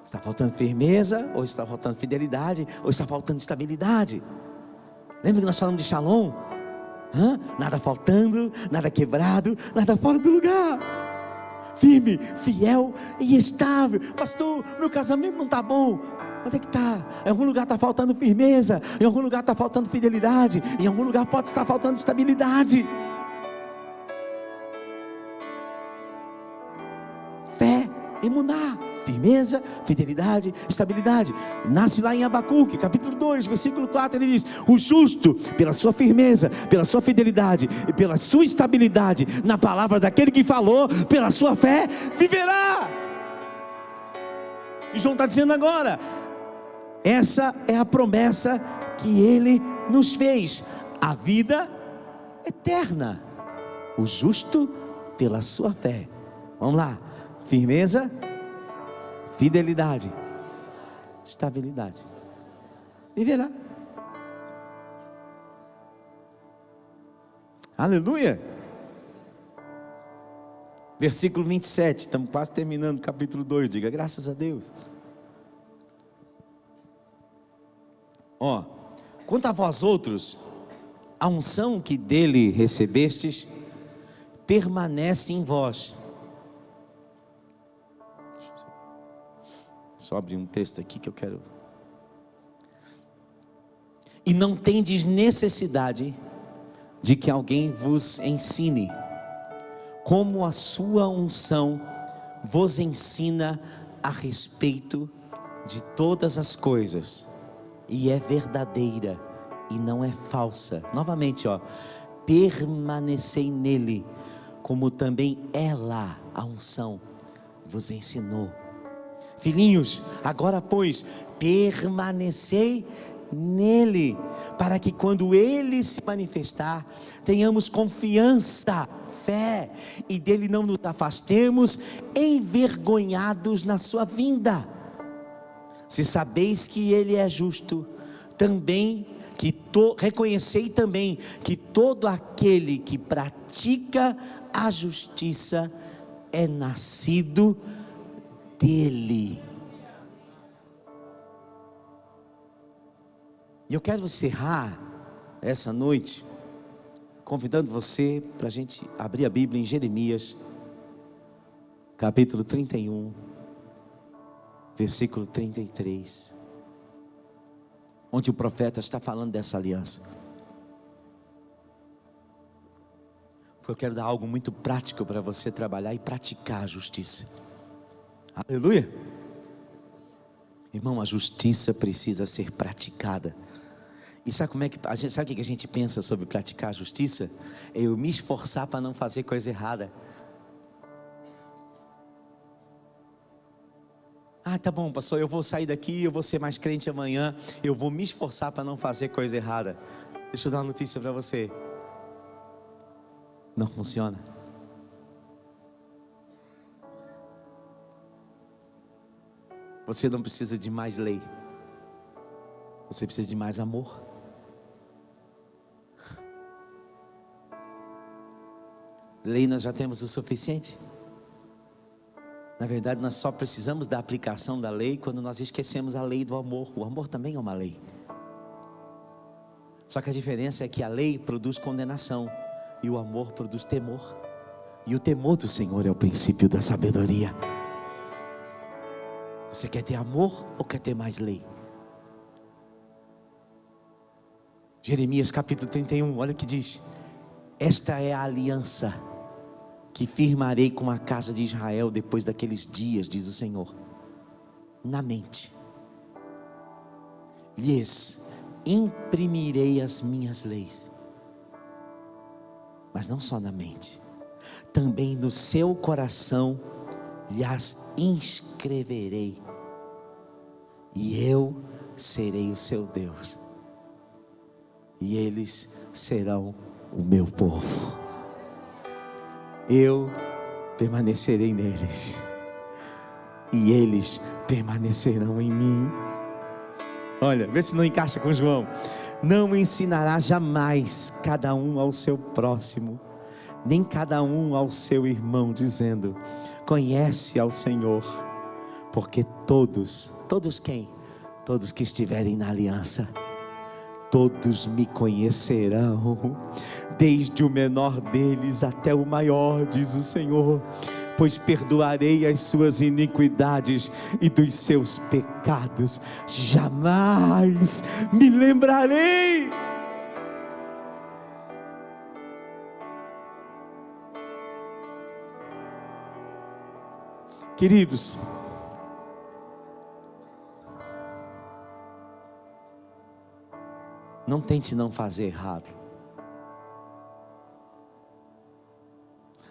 Está faltando firmeza, ou está faltando fidelidade, ou está faltando estabilidade. Lembra que nós falamos de Shalom? Nada faltando, nada quebrado, nada fora do lugar. Firme, fiel e estável. Pastor, meu casamento não está bom. Onde é que está? Em algum lugar está faltando firmeza, em algum lugar está faltando fidelidade, em algum lugar pode estar faltando estabilidade. Fé, emuná, firmeza, fidelidade, estabilidade. Nasce lá em Abacuque, capítulo 2, versículo 4, ele diz: o justo, pela sua firmeza, pela sua fidelidade e pela sua estabilidade na palavra daquele que falou, pela sua fé, viverá. E João está dizendo agora: essa é a promessa que ele nos fez, a vida eterna. O justo pela sua fé. Vamos lá. Firmeza, fidelidade, estabilidade. Viverá. Aleluia. Versículo 27. Estamos quase terminando o capítulo 2. Diga graças a Deus. Quanto a vós outros, A unção que dele recebestes permanece em vós. Só abrir um texto aqui que eu quero. E não tendes necessidade de que alguém vos ensine, como a sua unção vos ensina a respeito de todas as coisas, e é verdadeira e não é falsa. Novamente, permanecei nele, como também ela, a unção, vos ensinou. Filhinhos, agora pois, permanecei nele, para que quando ele se manifestar, tenhamos confiança, fé, e dele não nos afastemos envergonhados na sua vinda. Se sabeis que ele é justo, também reconhecei também que todo aquele que pratica a justiça é nascido dele. E eu quero encerrar essa noite convidando você para a gente abrir a Bíblia em Jeremias, capítulo 31, versículo 33, onde o profeta está falando dessa aliança. Porque eu quero dar algo muito prático para você trabalhar e praticar a justiça. Aleluia! Irmão, a justiça precisa ser praticada. E sabe como é que sabe o que a gente pensa sobre praticar a justiça? É eu me esforçar para não fazer coisa errada. Tá bom, pastor, eu vou sair daqui, eu vou ser mais crente amanhã, eu vou me esforçar para não fazer coisa errada. Deixa eu dar uma notícia para você. Não funciona. Você não precisa de mais lei. Você precisa de mais amor. Lei nós já temos o suficiente. Na verdade, nós só precisamos da aplicação da lei quando nós esquecemos a lei do amor. O amor também é uma lei. Só que a diferença é que a lei produz condenação e o amor produz temor. E o temor do Senhor é o princípio da sabedoria. Você quer ter amor ou quer ter mais lei? Jeremias capítulo 31, olha o que diz: esta é a aliança que firmarei com a casa de Israel depois daqueles dias, diz o Senhor. Na mente lhes imprimirei as minhas leis. Mas não só na mente, também no seu coração lhes inscreverei, e eu serei o seu Deus, e eles serão o meu povo. Eu permanecerei neles, e eles permanecerão em mim. Olha, vê se não encaixa com João. Não ensinará jamais cada um ao seu próximo, nem cada um ao seu irmão, dizendo: conhece ao Senhor, porque todos quem? Todos que estiverem na aliança, todos me conhecerão, desde o menor deles até o maior, diz o Senhor. Pois perdoarei as suas iniquidades e dos seus pecados jamais me lembrarei. Queridos, não tente não fazer errado.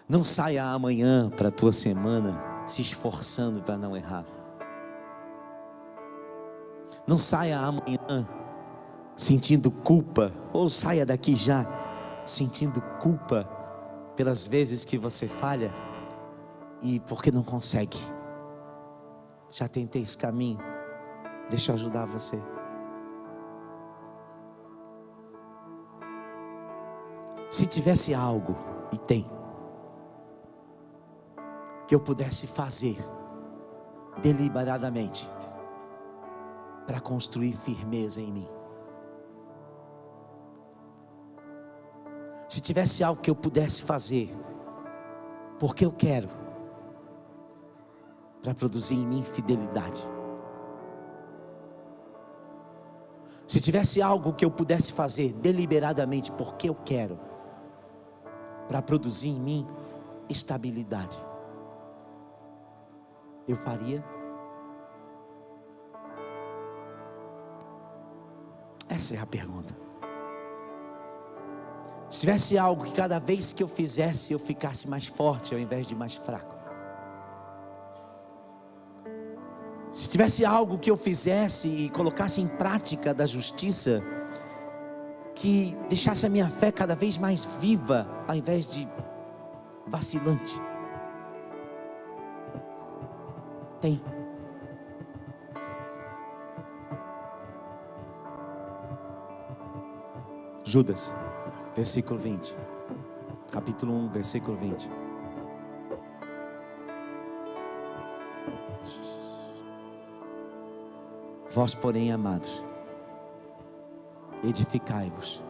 Não saia amanhã para a tua semana se esforçando para não errar. Não saia amanhã sentindo culpa, ou saia daqui já sentindo culpa pelas vezes que você falha e porque não consegue. Já tentei esse caminho, deixa eu ajudar você. Se tivesse algo, e tem, que eu pudesse fazer deliberadamente para construir firmeza em mim, Se tivesse algo que eu pudesse fazer, porque eu quero, para produzir em mim fidelidade. Se tivesse algo que eu pudesse fazer deliberadamente, porque eu quero, para produzir em mim estabilidade, eu faria? Essa é a pergunta. Se tivesse algo que cada vez que eu fizesse, eu ficasse mais forte ao invés de mais fraco. Se tivesse algo que eu fizesse e colocasse em prática da justiça, que deixasse a minha fé cada vez mais viva, ao invés de vacilante. Tem. Judas, versículo 20. Capítulo 1, versículo 20. Vós, porém, amados, edificai-vos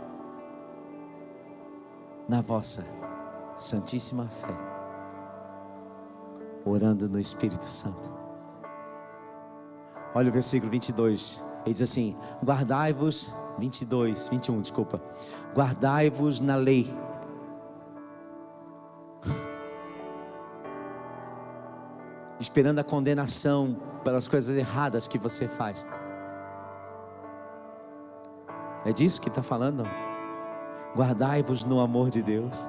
na vossa santíssima fé, orando no Espírito Santo. Olha o versículo 22, ele diz assim: guardai-vos, 21, desculpa. Guardai-vos na lei. Esperando a condenação pelas coisas erradas que você faz. É disso que está falando? Guardai-vos no amor de Deus,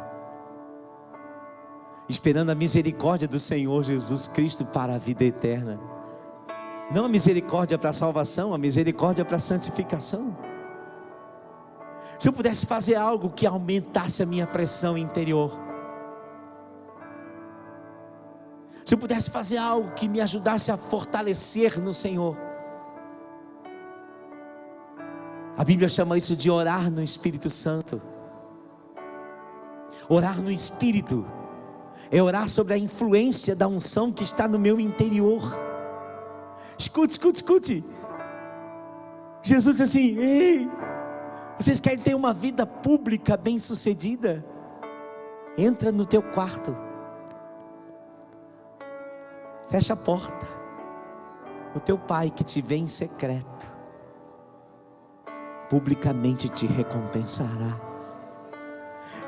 esperando a misericórdia do Senhor Jesus Cristo para a vida eterna. Não a misericórdia para a salvação, a misericórdia para a santificação. Se eu pudesse fazer algo que aumentasse a minha pressão interior, se eu pudesse fazer algo que me ajudasse a fortalecer no Senhor, a Bíblia chama isso de orar no Espírito Santo. Orar no Espírito é orar sobre a influência da unção que está no meu interior. Escute. Jesus disse assim: ei, vocês querem ter uma vida pública bem sucedida? Entra no teu quarto, fecha a porta. O teu pai que te vê em secreto publicamente te recompensará.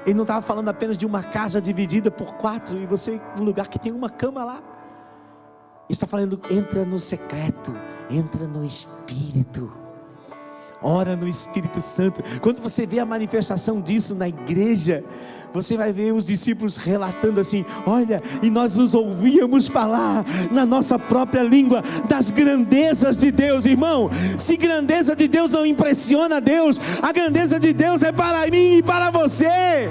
Ele não estava falando apenas de uma casa dividida por 4 e você, um lugar que tem uma cama lá. Ele está falando: entra no secreto, entra no Espírito, ora no Espírito Santo. Quando você vê a manifestação disso na igreja, você vai ver os discípulos relatando assim: olha, e nós os ouvíamos falar na nossa própria língua das grandezas de Deus. Irmão, se grandeza de Deus não impressiona Deus, a grandeza de Deus é para mim e para você.